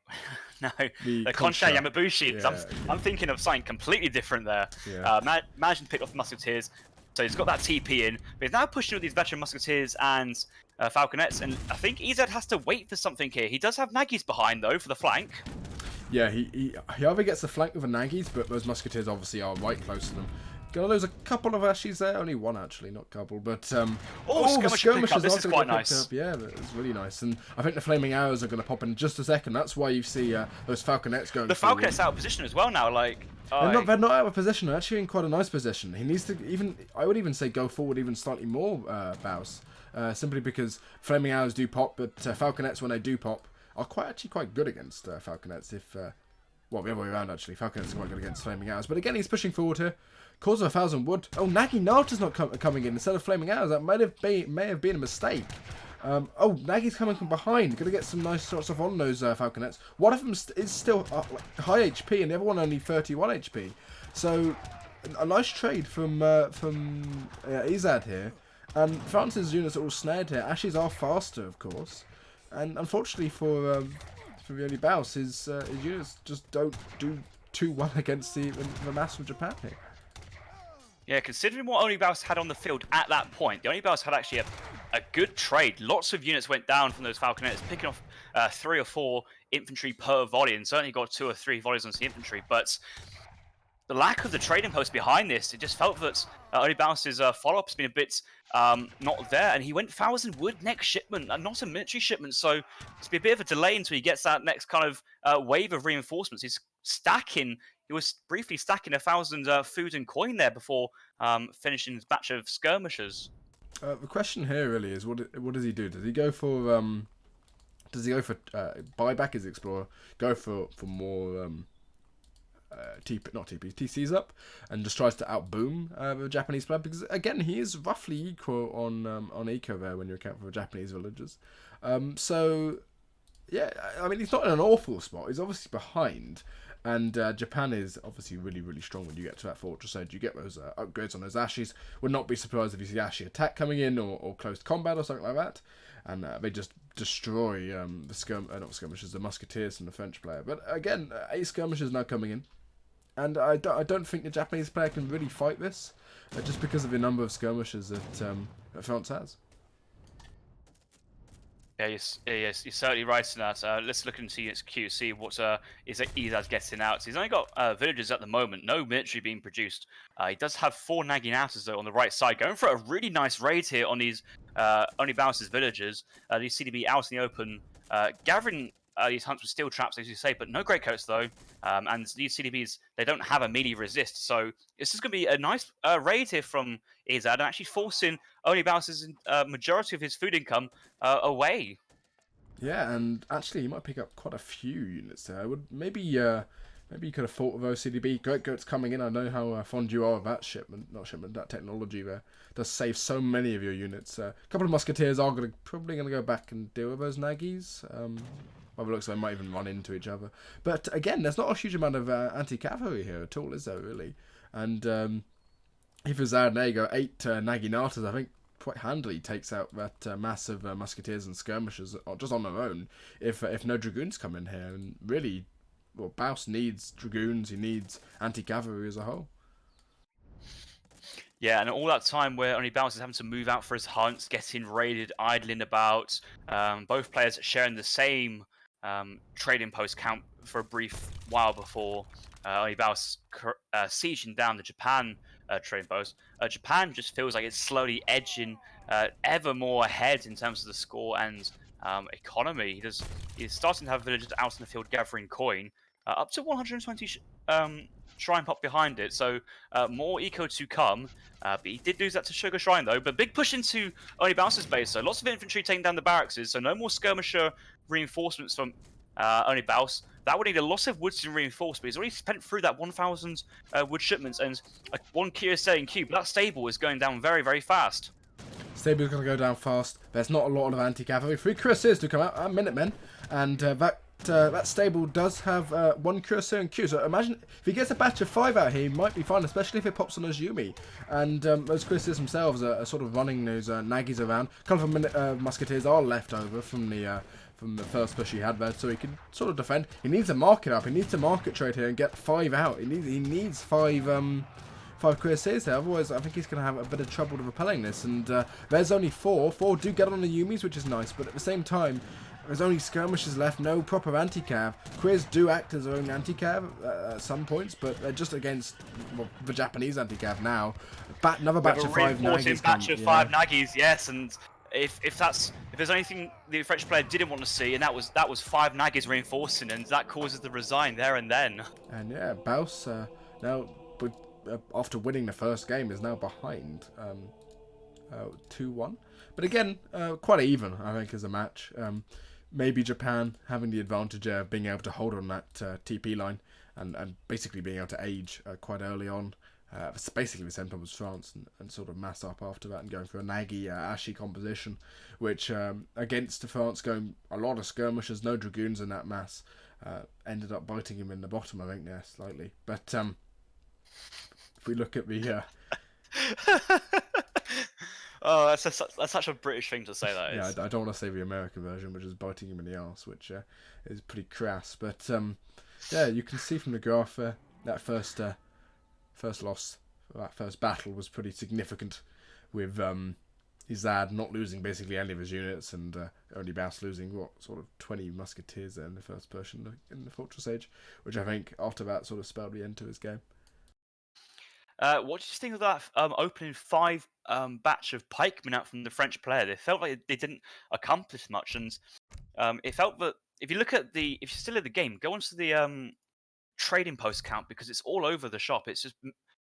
Speaker 1: No, the Konsha Yamabushi. Yeah, I'm thinking of something completely different there. Yeah. Managing to pick off musketeers, so he's got that TP in, but he's now pushing with these veteran musketeers and falconets, and I think Ezad has to wait for something here. He does have Nagis behind, though, for the flank.
Speaker 2: Yeah, he either gets the flank with the Nagis, but those musketeers obviously are right close to them. Gonna lose a couple of Ashies there, only 1 actually, not a couple, but the skirmishers
Speaker 1: this is quite nice.
Speaker 2: Yeah, it's really nice, and I think the flaming arrows are gonna pop in just a second. That's why you see those falconets going.
Speaker 1: The falconets out of position as well now, like.
Speaker 2: They're not out of position. They're actually in quite a nice position. He needs to I would even say go forward even slightly more, Baus, simply because flaming arrows do pop, but falconets, when they do pop, are actually quite good against falconets. Well, the other way around actually. Falconets are quite good against flaming arrows, but again he's pushing forward here. Cause of 1,000 wood. Oh, Naginata's not coming in instead of flaming arrows. That may have been a mistake. Nagi's coming from behind. Gonna get some nice shots off on those falconets. One of them is still high HP, and the other one only 31 HP. So a nice trade from Ezad here. And France's units are all snared here. Ashes are faster, of course, and unfortunately for the NWC, his units just don't do too well against the mass of Japan here.
Speaker 1: Yeah, considering what NWC had on the field at that point, the NWC had actually a good trade. Lots of units went down from those falconets, picking off 3 or 4 infantry per volley, and certainly got 2 or 3 volleys on the infantry. But the lack of the trading post behind this, it just felt that Onlybaus's follow-up has been a bit not there, and he went 1,000 wood next shipment, and not a military shipment, so it's been a bit of a delay until he gets that next kind of wave of reinforcements. He was briefly stacking 1,000 food and coin there before finishing his batch of skirmishers.
Speaker 2: The question here really is, what does he do? Does he go for buyback his explorer? Go for more TCs up, and just tries to outboom the Japanese player, because again he is roughly equal on eco there when you account for the Japanese villagers. So yeah, I mean he's not in an awful spot. He's obviously behind, and Japan is obviously really, really strong when you get to that fortress edge. You get those upgrades on those Ashis. Would not be surprised if you see Ashi attack coming in, or close combat or something like that, and they just destroy the musketeers from the French player. But again, 8 skirmishers now coming in, and I don't think the Japanese player can really fight this, just because of the number of skirmishers that France has.
Speaker 1: Yeah, you're certainly right in that. Let's look into its queue, see what Ezad getting out. So he's only got villagers at the moment, no military being produced. He does have 4 nagging outers though on the right side, going for a really nice raid here on these Onlybaus's villagers. These CDB out in the open, gathering these hunts with steel traps, as you say, but no greatcoats though. And these CDBs, they don't have a melee resist, so this is going to be a nice raid here from Ezad, and actually forcing Onlybaus's majority of his food income away.
Speaker 2: Yeah, and actually, you might pick up quite a few units there. Maybe you could have fought with OCDB. Greatcoats coming in. I know how fond you are of that that technology there. Does save so many of your units. A couple of musketeers are probably going to go back and deal with those Naggies. By the looks, they might even run into each other. But again, there's not a huge amount of anti-cavalry here at all, is there really? And if Ezad, there you go, 8 Naginatas, I think quite handily takes out that massive musketeers and skirmishers just on their own. If no dragoons come in here, and really, well, Baus needs dragoons. He needs anti-cavalry as a whole.
Speaker 1: Yeah, and all that time where Onlybaus is having to move out for his hunts, getting raided, idling about, both players sharing the same trading post count for a brief while before Onlybaus sieging down the Japan trading post. Japan just feels like it's slowly edging ever more ahead in terms of the score and economy. He's starting to have villagers out in the field gathering coin, up to 120 shrine pop behind it, so more eco to come. But he did lose that to Sugar Shrine though. But big push into Onlybaus's base, so lots of infantry taking down the barracks, so no more skirmisher reinforcements from Onlybaus. That would need a lot of wood to reinforce, but he's already spent through that 1,000 wood shipments, and 1 QSA in queue. But that stable is going down very, very fast.
Speaker 2: Stable's going to go down fast. There's not a lot of anti-cavalry. 3 cuirassiers to come out, and Minutemen, and that stable does have 1 cuirassier in queue. So imagine if he gets a batch of 5 out here, he might be fine, especially if it pops on Azumi. And those cuirassiers themselves are sort of running those Naggies around. A couple of musketeers are left over from the first push he had there, so he can sort of defend. He needs to market up. He needs to market trade here and get 5 out. He needs 5 cuirassiers there. Otherwise, I think he's going to have a bit of trouble repelling this. And there's only 4. 4 do get on the Yumis, which is nice, but at the same time, there's only skirmishers left, no proper anti-cav. Quiz do act as their own anti-cav at some points, but they're just against the Japanese anti-cav now. Another batch of 5 Naggies.
Speaker 1: Batch of 5 Naggies, yes, and if there's anything the French player didn't want to see, and that was 5 Naggies reinforcing, and that causes the resign there and then.
Speaker 2: And yeah, Baus now, after winning the first game, is now behind 2-1. But again, quite even, I think, as a match. Maybe Japan having the advantage of being able to hold on that TP line and basically being able to age quite early on. It's basically the same time as France, and sort of mass up after that and going for a Naggy Ashi composition, which against France going a lot of skirmishers, no dragoons in that mass, ended up biting him in the bottom, I think, yeah, slightly. But if we look at the...
Speaker 1: Oh, that's such a British thing to say, that is.
Speaker 2: Yeah, I don't want to say the American version, which is biting him in the arse, which is pretty crass. But yeah, you can see from the graph that first loss, that first battle was pretty significant, with Ezad not losing basically any of his units, and only Baus losing what sort of 20 musketeers there in the first person in the Fortress Age, which I think after that sort of spelled the end to his game.
Speaker 1: What do you think of that opening 5 batch of pikemen out from the French player? They felt like they didn't accomplish much, and it felt that if you're still in the game, go onto the trading post count because it's all over the shop. It's just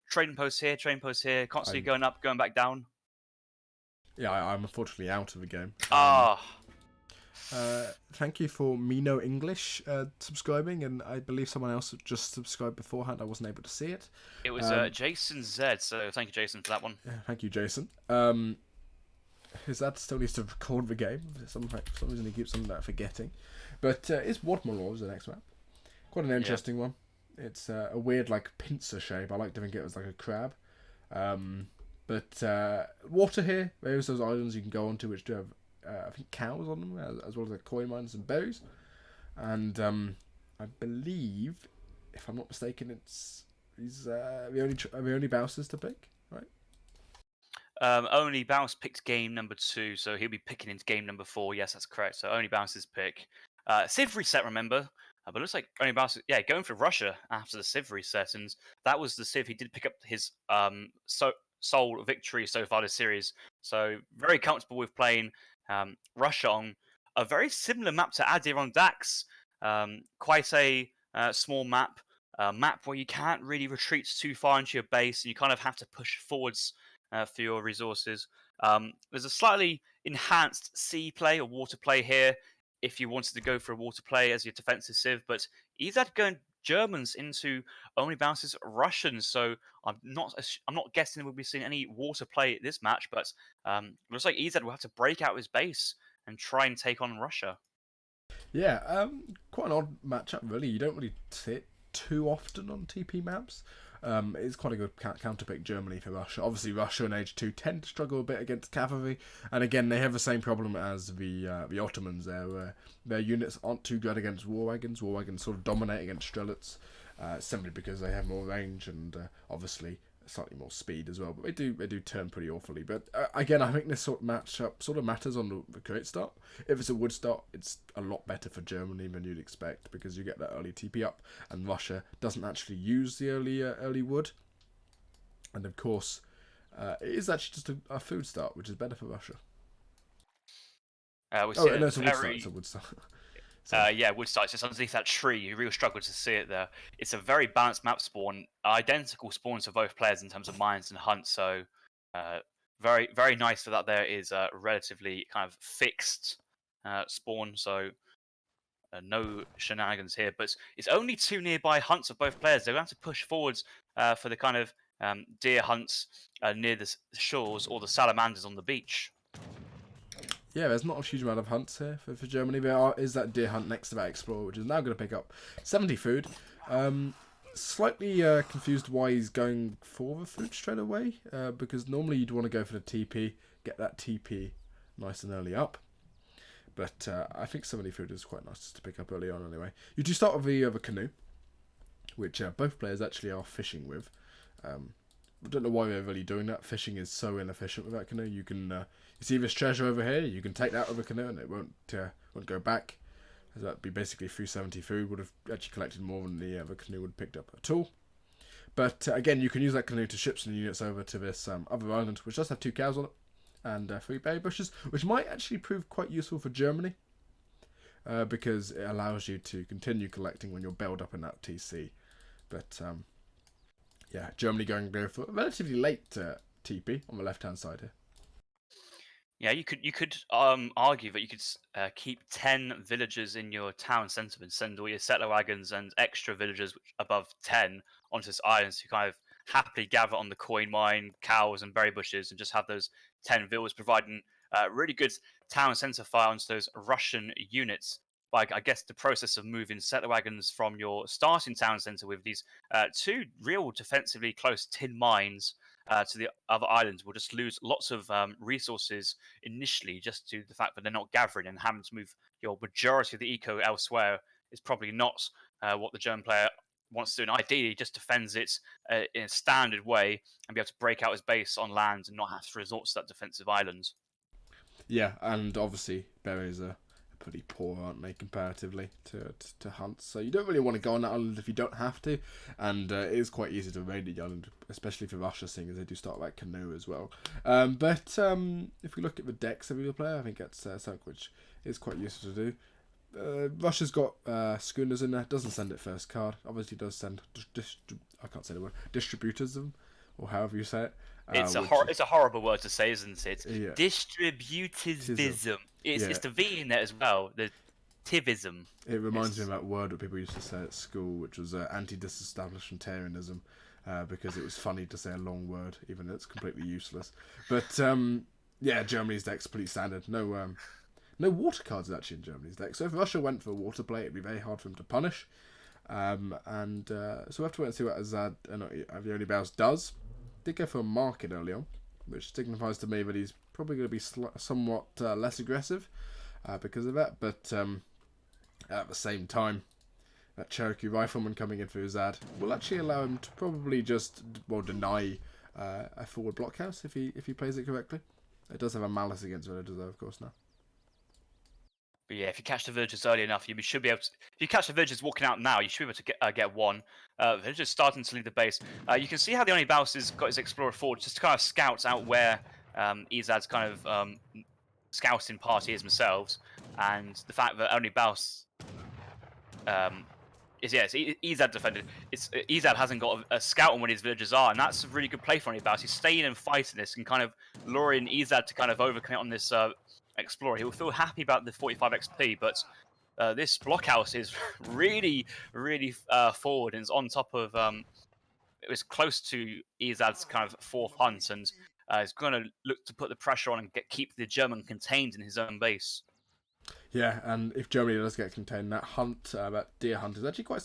Speaker 1: trading posts here, constantly
Speaker 2: I'm
Speaker 1: going up, going back down.
Speaker 2: I'm unfortunately out of the game. Thank you for Mino English subscribing, and I believe someone else just subscribed beforehand. I wasn't able to see it.
Speaker 1: It was Jason Z, so thank you, Jason, for that one.
Speaker 2: Yeah, thank you, Jason. That still needs to record the game. For some reason he keeps on forgetting. But it's Wadmalor is the next map. Quite an interesting one. It's a weird like pincer shape. I like to think it was like a crab. But water here. There's those islands you can go onto which do have I think cows on them, as well as like coin mines and berries. And I believe, if I'm not mistaken, he's the only Bowsers to pick, right?
Speaker 1: Only Bounce picked game number 2, so he'll be picking into game number 4. Yes, that's correct. So only Bounce's pick. Civ reset, remember? But it looks like only Bounce, going for Russia after the Civ reset, and that was the Civ he did pick up his sole victory so far this series. So very comfortable with playing Russia on a very similar map to Adir on Dax. Quite a small map. A map where you can't really retreat too far into your base, and you kind of have to push forwards for your resources. There's a slightly enhanced sea play or water play here if you wanted to go for a water play as your defensive civ, but Ezad going Germans into only bounces Russians, so I'm not guessing we'll be seeing any water play this match, but looks like Ezad will have to break out his base and try and take on Russia.
Speaker 2: Yeah, quite an odd matchup really. You don't really see it too often on TP maps. It's quite a good counter pick Germany for Russia. Obviously, Russia and Age 2 tend to struggle a bit against cavalry, and again, they have the same problem as the Ottomans there, where their units aren't too good against war wagons. War wagons sort of dominate against strelets, simply because they have more range and obviously slightly more speed as well. But they do turn pretty awfully. But again, I think this sort of matchup sort of matters on the crate start. If it's a wood start, it's a lot better for Germany than you'd expect because you get that early TP up, and Russia doesn't actually use the early wood. And of course, it is actually just a food start, which is better for Russia.
Speaker 1: No, it's a wood start. Wood start. It's just underneath that tree. You really struggle to see it there. It's a very balanced map spawn. Identical spawns for both players in terms of mines and hunts. So very, very nice for that. There is a relatively kind of fixed spawn. So no shenanigans here. But it's only 2 nearby hunts of both players. They're going to have to push forwards for the kind of deer hunts near the shores or the salamanders on the beach.
Speaker 2: Yeah, there's not a huge amount of hunts here for Germany. Is that deer hunt next to that explorer, which is now going to pick up 70 food. Slightly confused why he's going for the food straight away, because normally you'd want to go for the TP, get that TP nice and early up. But I think 70 food is quite nice to pick up early on anyway. You do start with the canoe, which both players actually are fishing with. I don't know why they're really doing that. Fishing is so inefficient with that canoe. You can you see this treasure over here. You can take that with a canoe and it won't go back. So that'd be basically 370 food. Would have actually collected more than the canoe would have picked up at all. But again, you can use that canoe to ship some units over to this other island, which does have 2 cows on it and 3 berry bushes, which might actually prove quite useful for Germany because it allows you to continue collecting when you're bailed up in that TC. But yeah, Germany going there for a relatively late TP on the left-hand side here.
Speaker 1: Yeah, you could argue that you could keep 10 villagers in your town centre and send all your settler wagons and extra villagers above 10 onto this island, so you kind of happily gather on the coin mine, cows and berry bushes, and just have those 10 villas providing really good town centre fire onto those Russian units. Like, I guess the process of moving settler wagons from your starting town centre with these 2 real defensively close tin mines to the other islands will just lose lots of resources initially, just due to the fact that they're not gathering, and having to move your majority of the eco elsewhere is probably not what the German player wants to do. And ideally, just defends it in a standard way and be able to break out his base on land and not have to resort to that defensive island.
Speaker 2: Yeah, and obviously berries are pretty poor, aren't they, comparatively to hunts? So you don't really want to go on that island if you don't have to, and it is quite easy to raid the island, especially for Russia, seeing as they do start like canoe as well. But if we look at the decks of the player, I think that's something which is quite useful to do. Russia's got schooners in there. Doesn't send it first card. Obviously, does send I can't say the word, distributors them, or however you say it.
Speaker 1: It's a horrible word to say, isn't it?
Speaker 2: Yeah.
Speaker 1: Distributivism. It's the V in there as well. The tivism.
Speaker 2: It reminds me of that word that people used to say at school, which was anti-disestablishmentarianism, because it was funny to say a long word, even though it's completely useless. But yeah, Germany's deck's pretty standard. No water cards actually in Germany's deck. So if Russia went for a water play, it'd be very hard for them to punish. So we have to wait and see what Ezad and theonlybaus does. Did go for a market early on, which signifies to me that he's probably going to be somewhat less aggressive because of that. But at the same time, that Cherokee rifleman coming in for Ezad will actually allow him to probably just deny a forward blockhouse if he plays it correctly. It does have a malice against villagers though, of course, now.
Speaker 1: But yeah, if you catch the villagers early enough, you should be able to. If you catch the villagers walking out now, you should be able to get one. Villagers starting to leave the base. You can see how the theonlybaus has got his explorer forward just to kind of scout out where Ezad's kind of scouting party is themselves, and the fact that theonlybaus Ezad defended. Ezad hasn't got a scout on where his villagers are, and that's a really good play for theonlybaus. He's staying and fighting this and kind of luring Ezad to kind of overcommit on this explorer. He will feel happy about the 45 XP, but this blockhouse is really forward and is on top of it was close to Ezad's kind of fourth hunt, and is going to look to put the pressure on and keep the German contained in his own base.
Speaker 2: Yeah, and if Germany does get contained, that hunt, that deer hunt, is actually quite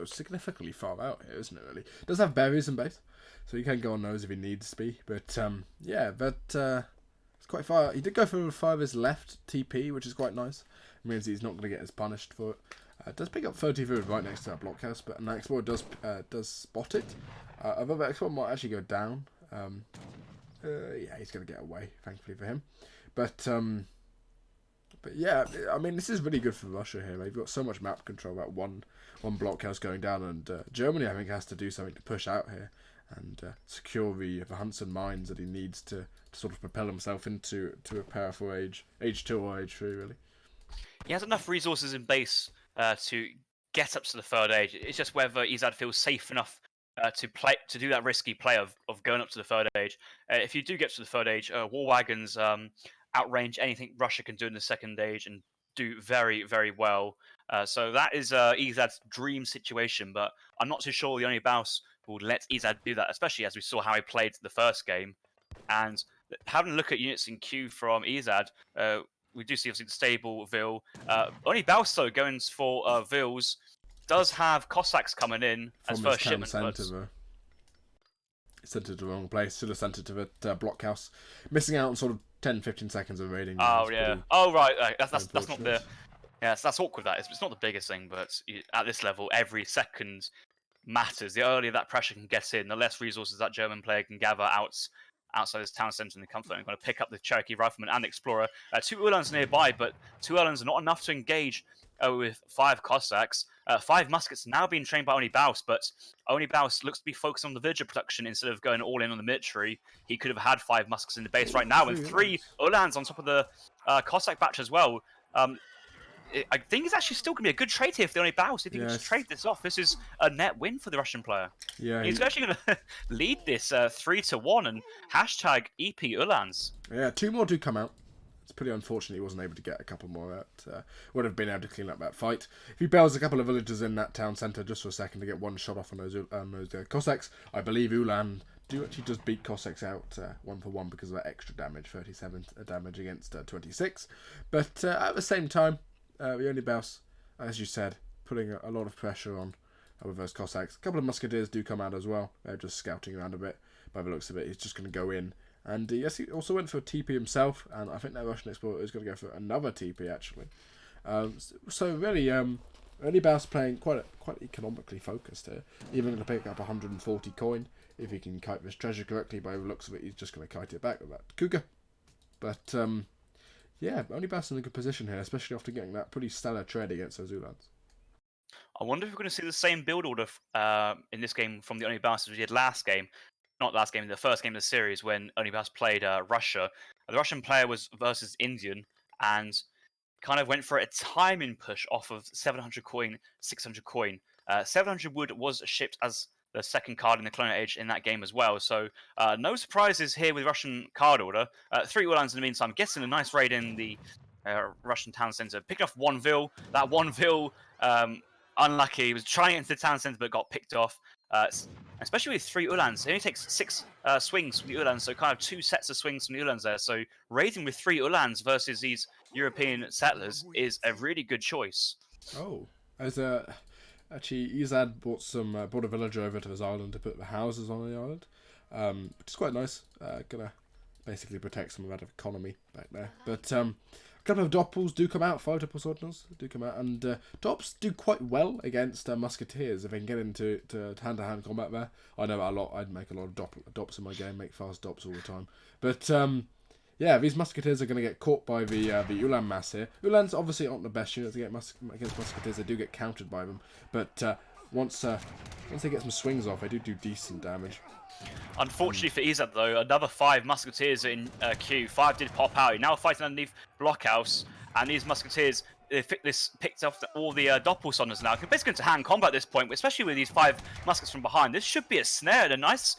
Speaker 2: significantly far out here, isn't it, really? It does have berries in base, so you can go on those if he needs to be. But, yeah, it's quite far. He did go for 5 his left TP, which is quite nice. It means he's not going to get as punished for it. It does pick up 30 food right next to that blockhouse, but an explorer does spot it. Although the explorer might actually go down. Yeah, he's going to get away, thankfully for him. But yeah, I mean, this is really good for Russia here. They've got so much map control about one blockhouse going down, and Germany, I think, has to do something to push out here and secure the hunts and mines that he needs to sort of propel himself into a powerful age 2 or age 3, really.
Speaker 1: He has enough resources in base to get up to the third age. It's just whether Ezad feels safe enough to do that risky play of going up to the third age. If you do get to the third age, war wagons outrange anything Russia can do in the second age and do very, very well. So that is Ezad's dream situation, but I'm not too sure the theonlybaus will let Ezad do that, especially as we saw how he played the first game. And having a look at units in queue from Ezad, we do see obviously the stable Vil. theonlybaus though going for Vils does have Cossacks coming in
Speaker 2: from
Speaker 1: as first shipment.
Speaker 2: Center, sent it to the wrong place. Should have sent it to the blockhouse. Missing out on sort of 10-15 seconds of raiding.
Speaker 1: Oh yeah. Oh right. That's not the. Yeah, so that's awkward. That it's not the biggest thing, but at this level, every second matters. The earlier that pressure can get in, the less resources that German player can gather outside his town centre in the comfort. I'm going to pick up the Cherokee rifleman and explorer. 2 Uhlans nearby, but 2 Uhlans are not enough to engage with 5 Cossacks. 5 muskets now being trained by theonlybaus, but theonlybaus looks to be focused on the villager production instead of going all in on the military. He could have had 5 muskets in the base right now, and 3 Uhlans on top of the Cossack batch as well. I think it's actually still going to be a good trade here for theonlybaus. If you can just trade this off, this is a net win for the Russian player.
Speaker 2: Yeah,
Speaker 1: he's actually going to lead this 3-1 and hashtag EP Uhlans.
Speaker 2: Yeah, 2 more do come out. It's pretty unfortunate he wasn't able to get a couple more out. Would have been able to clean up that fight. If he bails a couple of villagers in that town centre just for a second to get one shot off on those Cossacks, I believe Uhlan actually does beat Cossacks out 1-for-1 because of that extra damage, 37 damage against 26. But at the same time, theonlybaus, as you said, putting a lot of pressure on with those Cossacks. A couple of musketeers do come out as well. They're just scouting around a bit. By the looks of it, he's just going to go in. And yes, he also went for a TP himself, and I think that Russian explorer is going to go for another TP actually. So really, theonlybaus playing quite economically focused here. Even going to pick up 140 coin if he can kite this treasure correctly. By the looks of it, he's just going to kite it back with that Cougar. But yeah, only Bass in a good position here, especially after getting that pretty stellar trade against those Ulans.
Speaker 1: I wonder if we're going to see the same build order in this game from the Only Baus as we did last game. Not last game, the first game of the series when Only Baus played Russia. The Russian player was versus Indian and kind of went for a timing push off of 700 coin, 600 coin. 700 wood was shipped as the second card in the Colonial Age in that game as well. So no surprises here with Russian card order. 3 Ulans in the meantime, getting a nice raid in the Russian town centre. Picked off 1 Vil. That 1 Vil, unlucky. He was trying to get into the town centre but got picked off. Especially with 3 Ulans. It only takes 6 swings from the Ulans, so kind of 2 sets of swings from the Ulans there. So raiding with 3 Ulans versus these European settlers is a really good choice.
Speaker 2: Oh, as actually Ezad brought a villager over to his island to put the houses on the island, which is quite nice. Gonna basically protect some of that economy back there. But a couple of Doppels do come out, 5 Doppel Swordners do come out, and Dops do quite well against Musketeers if they can get into hand-to-hand combat there. I know a lot. I'd make a lot of Dops in my game, make fast Dops all the time. But yeah, these Musketeers are going to get caught by the Ulan mass here. Ulans obviously aren't the best unit to get against Musketeers. They do get countered by them, but once they get some swings off, they do decent damage.
Speaker 1: Unfortunately for Ezad though, another 5 Musketeers in queue. 5 did pop out. Now fighting underneath Blockhouse, and these Musketeers picked off all the Doppelsonders now. Can basically go into hand combat at this point, especially with these 5 muskets from behind. This should be a snare and a nice,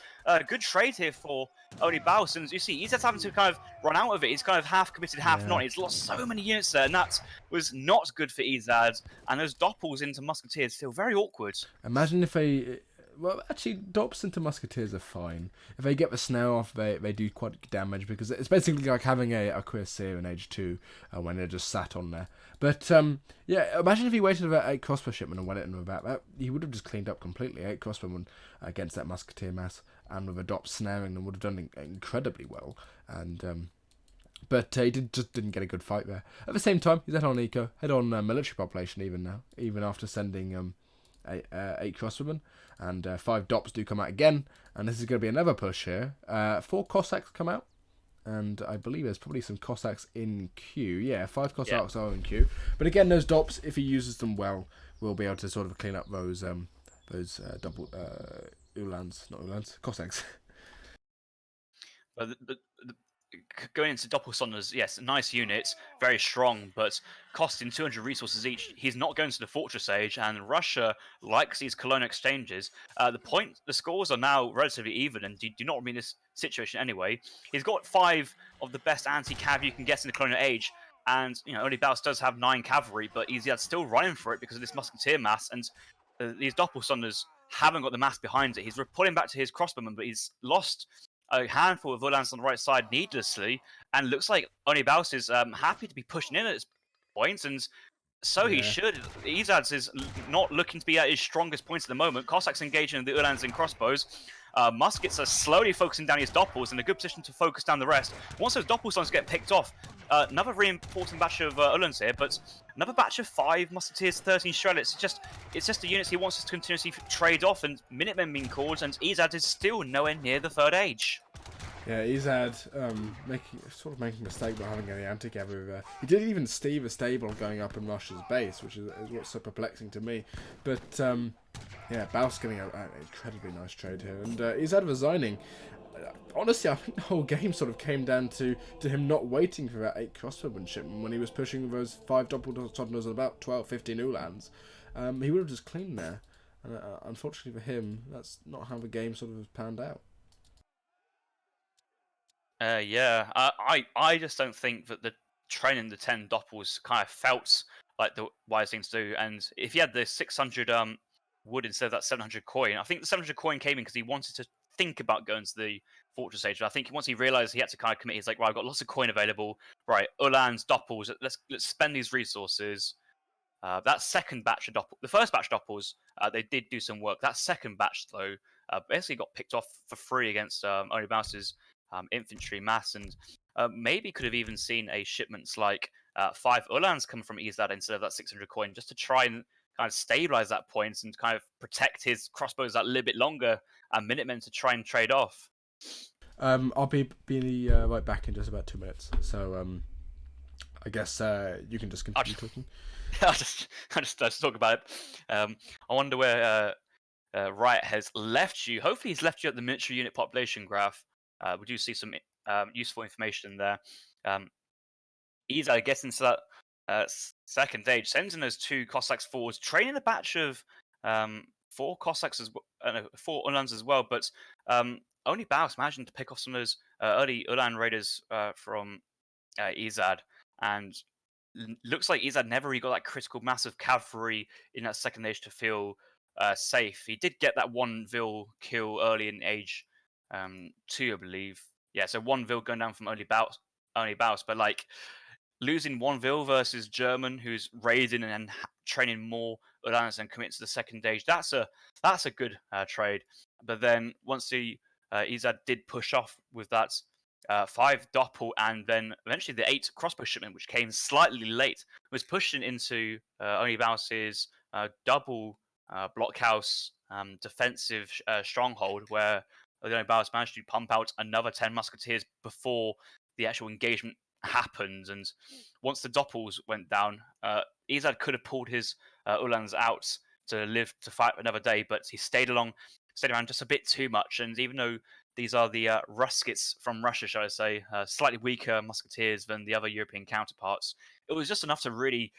Speaker 1: good trade here for Only Baus. And you see, Ezad's having to kind of run out of it. He's kind of half committed, half not. He's lost so many units there, and that was not good for Ezad. And those Doppels into Musketeers feel very awkward.
Speaker 2: Imagine if they... Well, actually, Dops into Musketeers are fine. If they get the snare off, they do quite good damage, because it's basically like having a Cuirassier in Age 2 when they're just sat on there. But, yeah, imagine if he waited about 8 crossbow shipmen and went it in with that. He would have just cleaned up completely. 8 crossbowmen against that Musketeer mass, and with a Dop snaring them would have done incredibly well. And but he just didn't get a good fight there. At the same time, he's head on eco, head on military population even now, even after sending 8 crossbowmen. And 5 Dops do come out again, and this is going to be another push here. 4 Cossacks come out, and I believe there's probably some Cossacks in queue. Yeah, 5 Cossacks are in queue. But again, those Dops, if he uses them well, will be able to sort of clean up those double Ulans, not Ulans, Cossacks.
Speaker 1: Going into Doppelsonders, yes, nice unit, very strong, but costing 200 resources each. He's not going to the Fortress Age, and Russia likes these colonial exchanges. The scores are now relatively even, and do not mean this situation anyway. He's got 5 of the best anti-cav you can get in the Colonial Age, and Only Baus does have 9 cavalry, but he's still running for it because of this Musketeer mass, and these Doppelsonders haven't got the mass behind it. He's pulling back to his crossbowmen, but he's lost a handful of Ulans on the right side needlessly, and looks like Only Baus is happy to be pushing in at this point, and so he should. Ezad is not looking to be at his strongest points at the moment. Cossacks engaging the Ulans and crossbows. Muskets are slowly focusing down his Doppels in a good position to focus down the rest. Once those Doppelsons get picked off, another reinforcing batch of Ulans here, but another batch of 5 Musketeers, 13 Strelets. It's just the units he wants us to continuously trade off, and Minutemen being called, and Ezad is still nowhere near the 3rd age.
Speaker 2: Yeah, Ezad making a mistake by having any anti-cavalry there. He didn't even stave a stable going up in Russia's base, which is what's so perplexing to me. But yeah, Baus getting an incredibly nice trade here, and Ezad resigning. Honestly, I think the whole game sort of came down to him not waiting for that 8 crossbowman shipment when he was pushing those 5 Doppelsonders and about 12, 15 Ulans. He would have just cleaned there. And unfortunately for him, that's not how the game sort of panned out.
Speaker 1: Yeah, I just don't think that the training the 10 Doppels kind of felt like the wise thing to do. And if he had the 600 wood instead of that 700 coin, I think the 700 coin came in because he wanted to think about going to the Fortress Age. I think once he realized he had to kind of commit, he's like, right, I've got lots of coin available. Right, Ulans, Doppels, let's spend these resources. That second batch of Doppels, the first batch of Doppels, they did do some work. That second batch, though, basically got picked off for free against Only Baus's infantry mass, and maybe could have even seen a shipments like 5 Ulans come from Ezad instead of that 600 coin, just to try and kind of stabilize that point and kind of protect his crossbows that little bit longer, and Minutemen to try and trade off.
Speaker 2: I'll be right back in just about 2 minutes. So I guess you can just continue talking.
Speaker 1: I'll just talk about it. I wonder where Riot has left you. Hopefully, he's left you at the military unit population graph. We do see some useful information there. Ezad gets into that second stage, sends in those 2 Cossacks forwards, training a batch of 4 Cossacks as well, 4 Ulans as well. But only Baus managing to pick off some of those early Ulan raiders from Ezad, and looks like Ezad never really got that critical mass of cavalry in that second age to feel safe. He did get that 1 Vil kill early in age 2, I believe. Yeah, so 1 Vil going down from only Baus, but like losing 1 Vil versus German, who's raiding and training more Ulans and commits to the second stage, that's a good trade. But then once the Ezad did push off with that 5 Doppel and then eventually the 8 crossbow shipment, which came slightly late, was pushing into only Baus's double blockhouse defensive stronghold, where only Baus managed to pump out another 10 musketeers before the actual engagement happened. And once the Doppels went down, Ezad could have pulled his Ulans out to live to fight another day, but he stayed around just a bit too much. And even though these are the Ruskits from Russia, shall I say, slightly weaker musketeers than the other European counterparts, it was just enough to really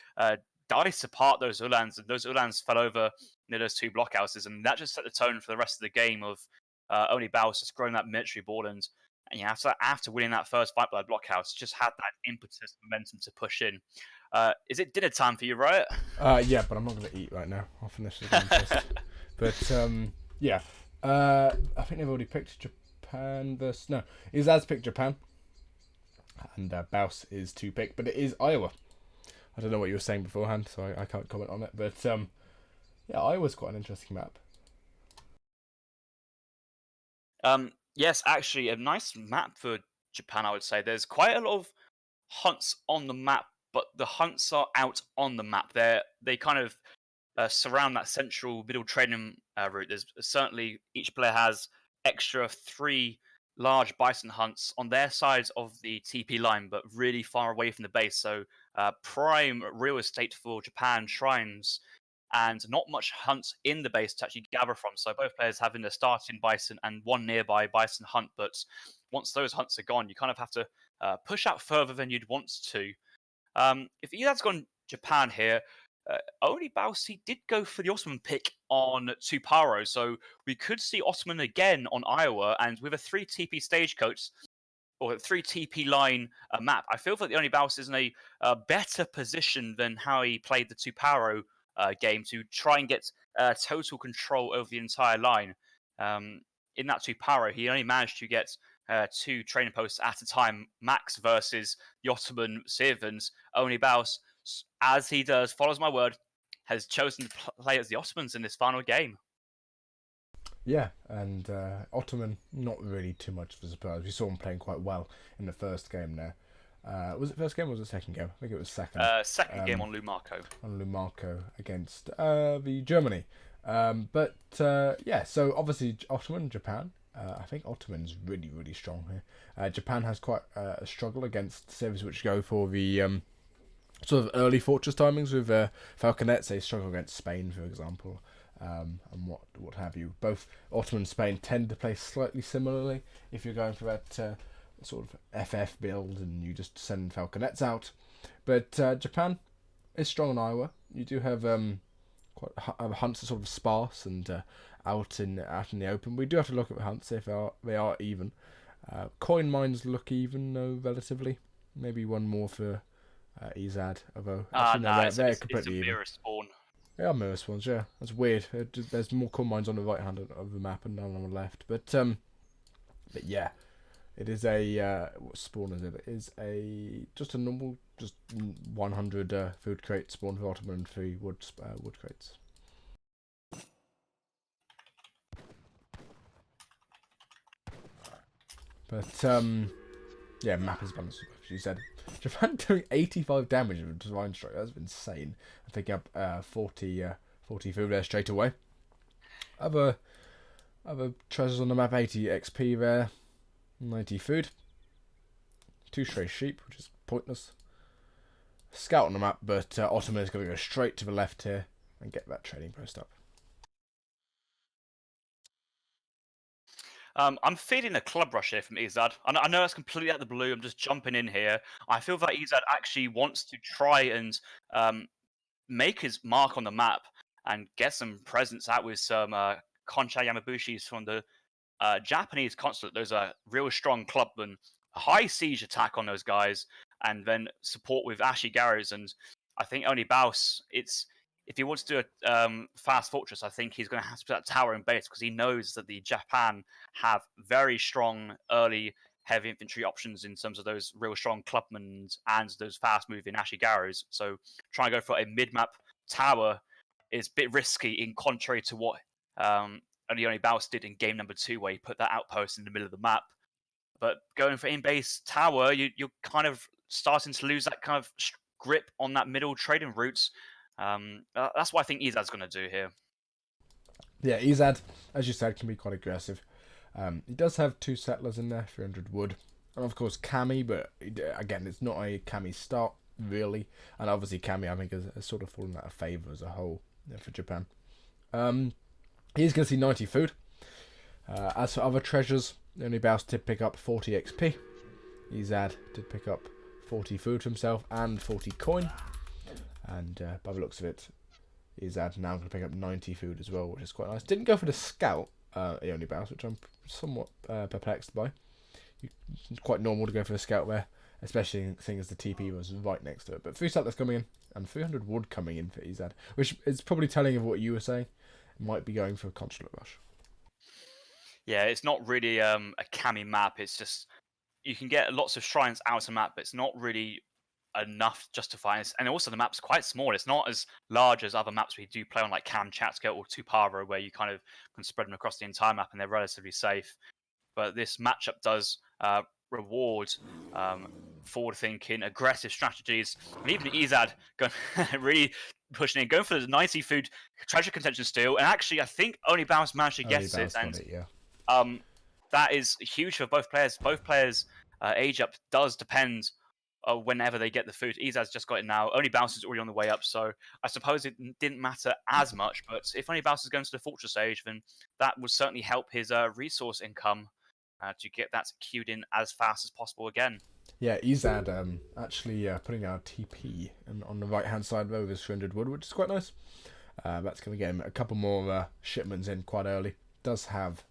Speaker 1: dice apart those Ulans, and those Ulans fell over near those 2 blockhouses, and that just set the tone for the rest of the game of only Baus just growing that military board. And after winning that first fight by the blockhouse, just had that impetus, momentum to push in. Is it dinner time for you, right?
Speaker 2: Yeah, but I'm not going to eat right now. I'll finish the game first. But yeah, I think they've already picked Japan versus... No, Ezad's picked Japan. And Baus is to pick, but it is Iowa. I don't know what you were saying beforehand, so I can't comment on it. But yeah, Iowa's quite an interesting map.
Speaker 1: Yes, actually, a nice map for Japan, I would say. There's quite a lot of hunts on the map, but the hunts are out on the map. They kind of surround that central middle training route. There's certainly each player has extra 3 large bison hunts on their sides of the TP line, but really far away from the base. So prime real estate for Japan shrines, and not much hunts in the base to actually gather from. So both players having their starting bison and 1 nearby bison hunt. But once those hunts are gone, you kind of have to push out further than you'd want to. If Ezad's gone Japan here, only Baus did go for the Ottoman pick on Tuparo, so we could see Ottoman again on Iowa, and with a 3 TP stagecoach or a 3 TP line map, I feel that the only Baus is in a better position than how he played the Tuparo game to try and get total control over the entire line. In that Tuparo, he only managed to get 2 training posts at a time max versus the Ottoman Civ, and only Baus, as he does, follows my word, has chosen to play as the Ottomans in this final game.
Speaker 2: Yeah, and Ottoman, not really too much of a surprise. We saw him playing quite well in the first game there. Was it first game or was it second game? I think it was second.
Speaker 1: Second game on Lumarco.
Speaker 2: On Lumarco against the Germany. But yeah, so obviously Ottoman, Japan. I think Ottoman's really, really strong here. Japan has quite a struggle against civs which go for the sort of early fortress timings with falconets. They struggle against Spain, for example, and what have you. Both Ottoman and Spain tend to play slightly similarly if you're going for that sort of FF build and you just send falconets out. But Japan is strong in Iowa. You do have quite hunts are sort of sparse and out in the open. We do have to look at the hunts if they are even. Coin mines look even though relatively. Maybe 1 more for Ezad, although they're completely even.
Speaker 1: Mirror spawn.
Speaker 2: They are mirror spawns, yeah. That's weird. There's more coin mines on the right hand of the map and none on the left. But yeah, it is a what spawn is it? It is just a normal 100 food crate spawn for Ottoman and 3 wood crates. But yeah, map is balanced. She said Japan doing 85 damage with a divine strike. That's insane. I think up 40 food there straight away. Other treasures on the map: 80 XP there, 90 food, 2 stray sheep, which is pointless. scout on the map, but Ottoman is going to go straight to the left here and get that trading post up.
Speaker 1: I'm feeling a club rush here from Ezad. I know that's completely out of the blue. I'm just jumping in here. I feel that Ezad actually wants to try and make his mark on the map and get some presence out with some Concha Yamabushis from the Japanese consulate. Those are real strong clubmen, a high siege attack on those guys, and then support with Ashigaros. And I think only Baus, if he wants to do a fast fortress, I think he's going to have to put that tower in base because he knows that the Japan have very strong early heavy infantry options in terms of those real strong clubmen and those fast moving Ashigaros. So trying to go for a mid map tower is a bit risky, in contrary to what only Baus did in game number 2, where he put that outpost in the middle of the map. But going for in-base tower, you're kind of starting to lose that kind of grip on that middle trading route. That's what I think Ezad's going to do here.
Speaker 2: Yeah, Ezad, as you said, can be quite aggressive. He does have 2 settlers in there, 300 wood, and of course Kami, but again, it's not a Kami start, really. And obviously Kami, I think, has sort of fallen out of favour as a whole for Japan. He's going to see 90 food. As for other treasures, only Baus did pick up 40 XP. Ezad did pick up 40 food for himself and 40 coin. And by the looks of it, Ezad now going to pick up 90 food as well, which is quite nice. Didn't go for the scout, only Baus, which I'm somewhat perplexed by. It's quite normal to go for the scout there, especially seeing as the TP was right next to it. But 3 settlers coming in and 300 wood coming in for Ezad, which is probably telling of what you were saying. Might be going for a consulate rush.
Speaker 1: Yeah, it's not really a Kami map. It's just you can get lots of shrines out of map, but it's not really enough to justify it. And also the map's quite small. It's not as large as other maps we do play on, like Kamchatka or Tuparo, where you kind of can spread them across the entire map and they're relatively safe. But this matchup does reward forward-thinking, aggressive strategies, and even Ezad going really pushing in, going for the 90 food treasure contention steal. And actually, I think only Baus managed to get it, and that is huge for both players. Both players' age up does depend whenever they get the food. Ezad's just got it now. Only Baus is already on the way up, so I suppose it didn't matter as much. But if only Baus is going to the fortress age, then that would certainly help his resource income to get that queued in as fast as possible again.
Speaker 2: Yeah, Ezad actually putting out TP on the right hand side of his 300 wood, which is quite nice. That's going to get him a couple more shipments in quite early. Does have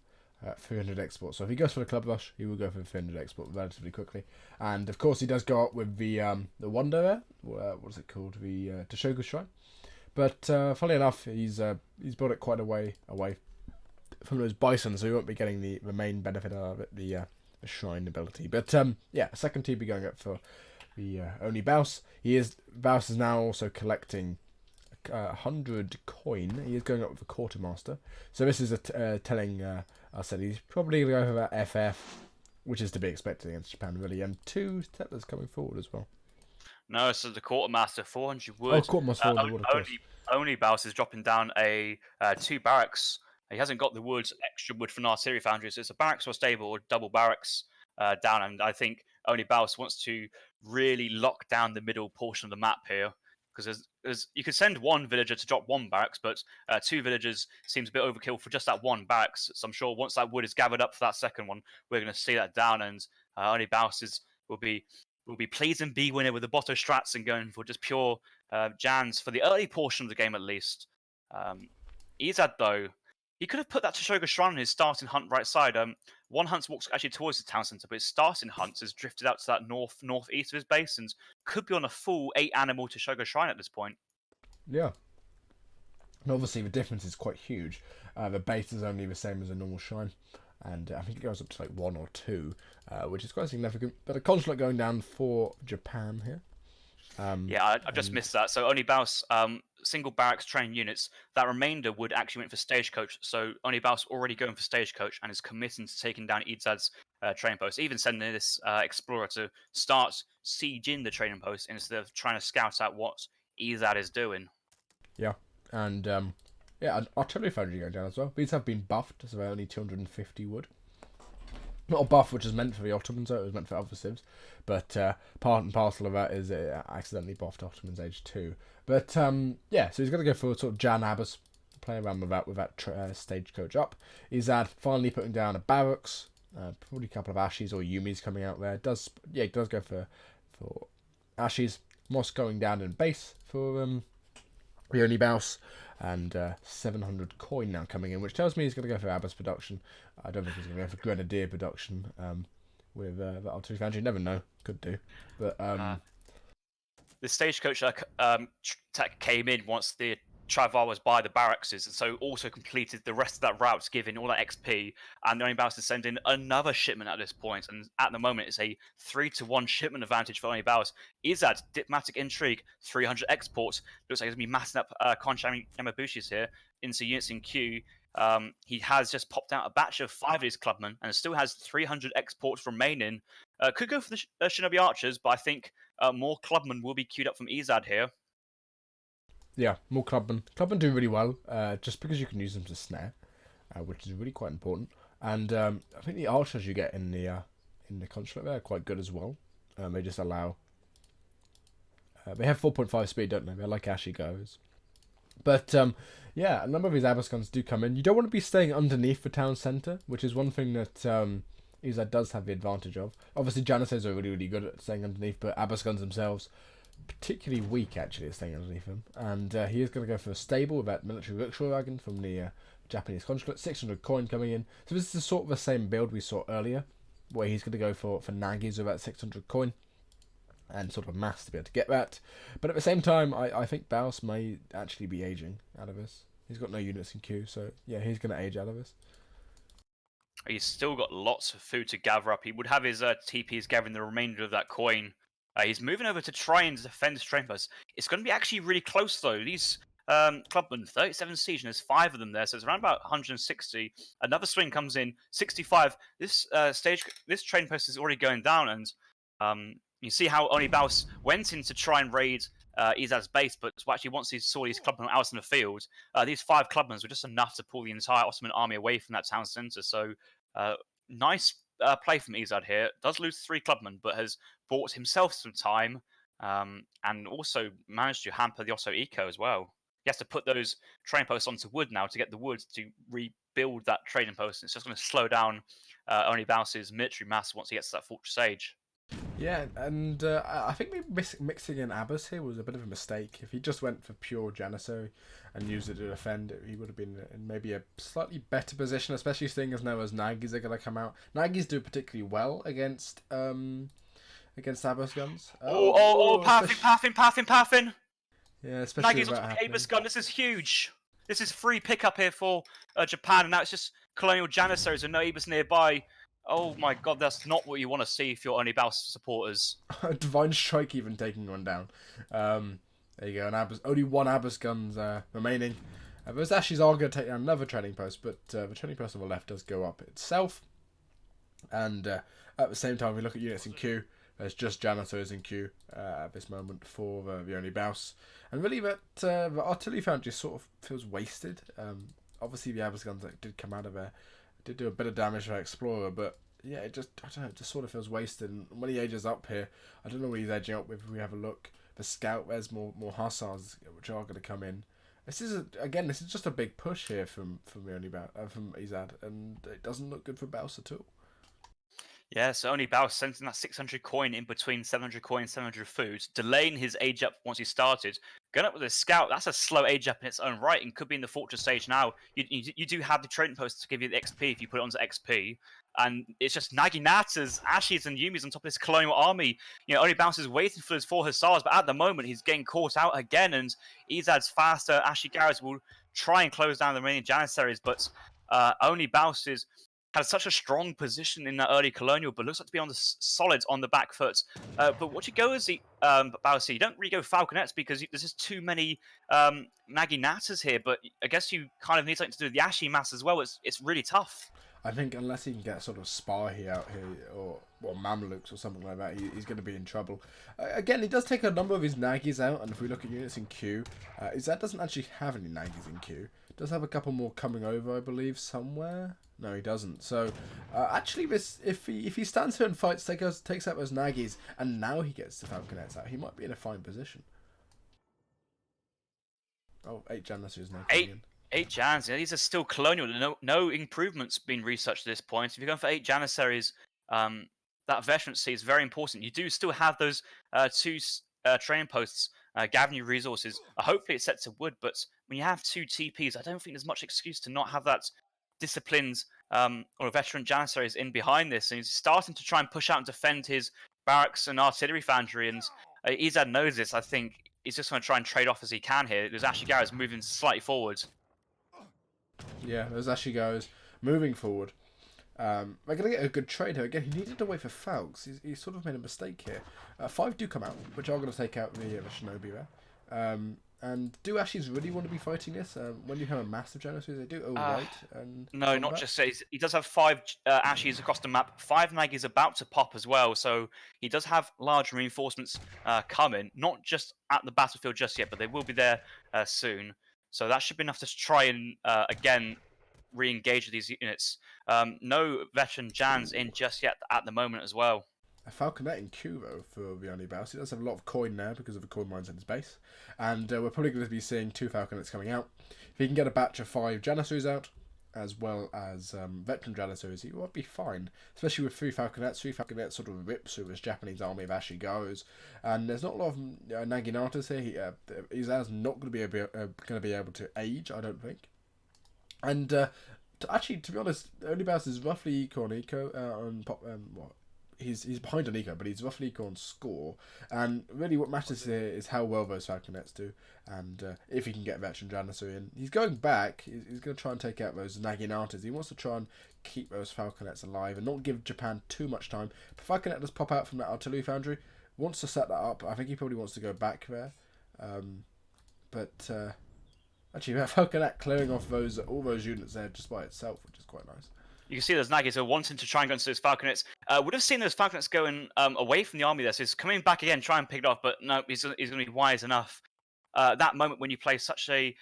Speaker 2: 300 export, so if he goes for the club rush, he will go for the 300 export relatively quickly. And of course, he does go up with the wonder there. What's it called? The Toshogu Shrine. But funnily enough, he's brought it quite a way away from those bison, so he won't be getting the main benefit out of it, the shrine ability. But yeah, second TP going up for the only Baus. Baus is now also collecting 100 coin. He is going up with a quartermaster. So this is telling us that he's probably going to go for that FF, which is to be expected against Japan, really. And 2 settlers coming forward as well.
Speaker 1: No, so the quartermaster, 400 wood.
Speaker 2: Oh, quartermaster 400 wood, of course.
Speaker 1: Only Baus is dropping down a 2 barracks. He hasn't got the wood, extra wood from artillery foundry, so it's a barracks or stable or double barracks down. And I think only Baus wants to really lock down the middle portion of the map here, because you could send 1 villager to drop 1 barracks, but 2 villagers seems a bit overkill for just that 1 barracks. So I'm sure once that wood is gathered up for that second one, we're going to see that down, and only Baus will be pleased and be winner with the botto strats and going for just pure Jans for the early portion of the game at least. Ezad, though, he could have put that Toshogu Shrine on his starting hunt right side. One hunt walks actually towards the town centre, but his starting hunt has drifted out to that northeast of his base and could be on a full 8-animal Toshogu Shrine at this point.
Speaker 2: Yeah. And obviously the difference is quite huge. The base is only the same as a normal shrine, and I think it goes up to like 1 or 2, which is quite significant. But a consulate going down for Japan here.
Speaker 1: Yeah, I've just missed that. So only Baus, single barracks trained units. That remainder would actually went for stagecoach. So only Baus already going for stagecoach and is committing to taking down Ezad's training post. Even sending this explorer to start sieging the training post instead of trying to scout out what Ezad is doing.
Speaker 2: Yeah, and yeah, artillery foundry going down as well. These have been buffed, so they're only 250 wood. not a buff which is meant for the Ottomans, so it was meant for other civs. But part and parcel of that is it accidentally buffed Ottoman's Age 2. But yeah, so he's going to go for sort of Jan Abbas, play around with that stagecoach up. Ezad finally putting down a barracks, probably a couple of Ashes or Yumis coming out there. He does go for Ashes. Moss going down in base for theonlybaus, and 700 coin now coming in, which tells me he's going to go for Abbas production. I don't think he's going to go for Grenadier production with the artillery foundry. You never know, could do. But
Speaker 1: the stagecoach tech came in once the Travar was by the barracks, and so also completed the rest of that route, giving all that XP. And theonlybaus is sending another shipment at this point, and at the moment it's a 3-to-1 shipment advantage for theonlybaus. Ezad, diplomatic intrigue, 300 exports. Looks like he's going to be massing up Konshan Yamabushis here into units in queue. He has just popped out a batch of 5 of his clubmen and still has 300 exports remaining. Could go for the Shinobi Archers, but I think more clubmen will be queued up from Ezad here.
Speaker 2: Yeah, more clubmen. Clubmen do really well, just because you can use them to snare, which is really quite important. And I think the archers you get in the consulate there are quite good as well. They just allow. They have 4.5 speed, don't they? They're like Ashy goes. But yeah, a number of these Abbas guns do come in. You don't want to be staying underneath the town centre, which is one thing that Ezad does have the advantage of. Obviously, Janissaries are really, really good at staying underneath, but Abbas guns themselves particularly weak actually at staying underneath him. And he is going to go for a stable with that military rickshaw wagon from the Japanese consulate. 600 coin coming in. So this is sort of the same build we saw earlier, where he's going to go for Nagis with about 600 coin. And sort of mass to be able to get that. But at the same time, I think Baus may actually be aging out of this. He's got no units in queue, so yeah, he's going to age out of this.
Speaker 1: He's still got lots of food to gather up. He would have his TPs gathering the remainder of that coin. He's moving over to try and defend his train post. It's going to be actually really close, though. These clubmen, 37 siege, and there's 5 of them there, so it's around about 160. Another swing comes in, 65. This train post is already going down, and you see how theonlybaus went in to try and raid Ezad's base, but actually once he saw these clubmen out in the field, these 5 clubmen were just enough to pull the entire Ottoman army away from that town centre. So nice play from Ezad here. Does lose 3 clubmen, but has bought himself some time, and also managed to hamper the Otto eco as well. He has to put those train posts onto wood now to get the wood to rebuild that trading post. It's just going to slow down theonlybaus's military mass once he gets to that fortress age.
Speaker 2: Yeah, and I think mixing in Abbas here was a bit of a mistake. If he just went for pure Janissary and used it to defend, he would have been in maybe a slightly better position, especially seeing as now as Nagis are going to come out. Nagis do particularly well against Abbas guns.
Speaker 1: Paffin!
Speaker 2: Yeah, especially
Speaker 1: Nagis on Abbas gun. This is huge. This is free pickup here for Japan, and now it's just colonial Janissaries with no Abbas nearby. Oh my god, that's not what you want to see if you're theonlybaus supporters.
Speaker 2: Divine Strike even taking one down. There you go, and only 1 Abbas guns remaining. Those Ashes are going to take down another trading post, but the trading post on the left does go up itself. And at the same time, we look at units in queue. There's just Janissaries in queue at this moment for theonlybaus. And really, the artillery foundry sort of feels wasted. Obviously, the Abbas guns that did come out of there did do a bit of damage to Explorer, but yeah, I don't know, it just sort of feels wasted. And when he ages up here, I don't know what he's edging up with. If we have a look, the Scout, there's more Hussars which are going to come in. This is just a big push here from Ezad, and it doesn't look good for Baus at all.
Speaker 1: Yeah, so theonlybaus sending that 600 coin in between 700 coin, 700 food, delaying his age up once he started. Going up with a scout, that's a slow age up in its own right, and could be in the fortress stage now. You do have the trading post to give you the XP if you put it onto XP, and it's just Naginatas, Ashes, and Yumis on top of this colonial army. theonlybaus is waiting for his 4 Hussars, but at the moment he's getting caught out again, and Ezad's faster Ashy Garrets will try and close down the remaining Janissaries, but theonlybaus had such a strong position in that early colonial, but looks like to be on the solid on the back foot. But what you go is Baus, you don't really go Falconets because there's just too many Naginatas here. But I guess you kind of need something to do with the Ashi mass as well. It's really tough.
Speaker 2: I think unless he can get sort of Spahi out here or Mamluks or something like that, he's going to be in trouble. Again, he does take a number of his Nagis out, and if we look at units in queue, Ezad doesn't actually have any Nagis in queue. Does have a couple more coming over, I believe, somewhere. No, he doesn't. So, actually, if he stands here and fights, takes out those Nagis, and now he gets the Falconets out, he might be in a fine position. Oh, 8 Janissaries now coming in.
Speaker 1: 8 Jans. Yeah, these are still colonial. No improvements being researched at this point. If you're going for 8 Janissaries, that veterancy is very important. You do still have those 2 training posts, gathering your resources. Hopefully, it's set to wood, but when you have 2 TPs, I don't think there's much excuse to not have that disciplined or veteran Janissaries in behind this. And he's starting to try and push out and defend his barracks and artillery foundry. And Ezad knows this. I think he's just going to try and trade off as he can here. There's Ashigaras moving slightly forward.
Speaker 2: Yeah, there's Ashigaras moving forward. We're going to get a good trade here. Again, he needed to wait for Falks. He sort of made a mistake here. 5 do come out, which are going to take out the Shinobi there. And do Ashis really want to be fighting this? When you have a massive Janissary, they do overwrite.
Speaker 1: No, not just says he does have 5 Ashis across the map. 5 Nagis about to pop as well, so he does have large reinforcements coming. Not just at the battlefield just yet, but they will be there soon. So that should be enough to try and again re-engage with these units. No veteran Jans in just yet at the moment as well.
Speaker 2: A Falconet in queue, though, for theonlybaus. He does have a lot of coin there because of the coin mines in his base. And we're probably going to be seeing 2 Falconets coming out. If he can get a batch of 5 Janissaries out, as well as veteran Janissaries, he will be fine. Especially with 3 Falconets. 3 Falconets sort of rips through this Japanese army of Ashigaras. And there's not a lot of Naginatas here. Ezad's not going to be able to age, I don't think. And to be honest, theonlybaus is roughly equal on eco He's behind on eco, but he's roughly equal on score. And really what matters here is how well those Falconets do. And if he can get veteran Janissary in. He's going back. He's going to try and take out those Naginatas. He wants to try and keep those Falconets alive and not give Japan too much time. If Falconet does pop out from that artillery foundry, wants to set that up. I think he probably wants to go back there. Actually, Falconet clearing off all those units there just by itself, which is quite nice.
Speaker 1: You can see those Nagis are wanting to try and go into those Falconets. Would have seen those Falconets going away from the army there, so he's coming back again, try and pick it off, but no, he's going to be wise enough. That moment when you play such a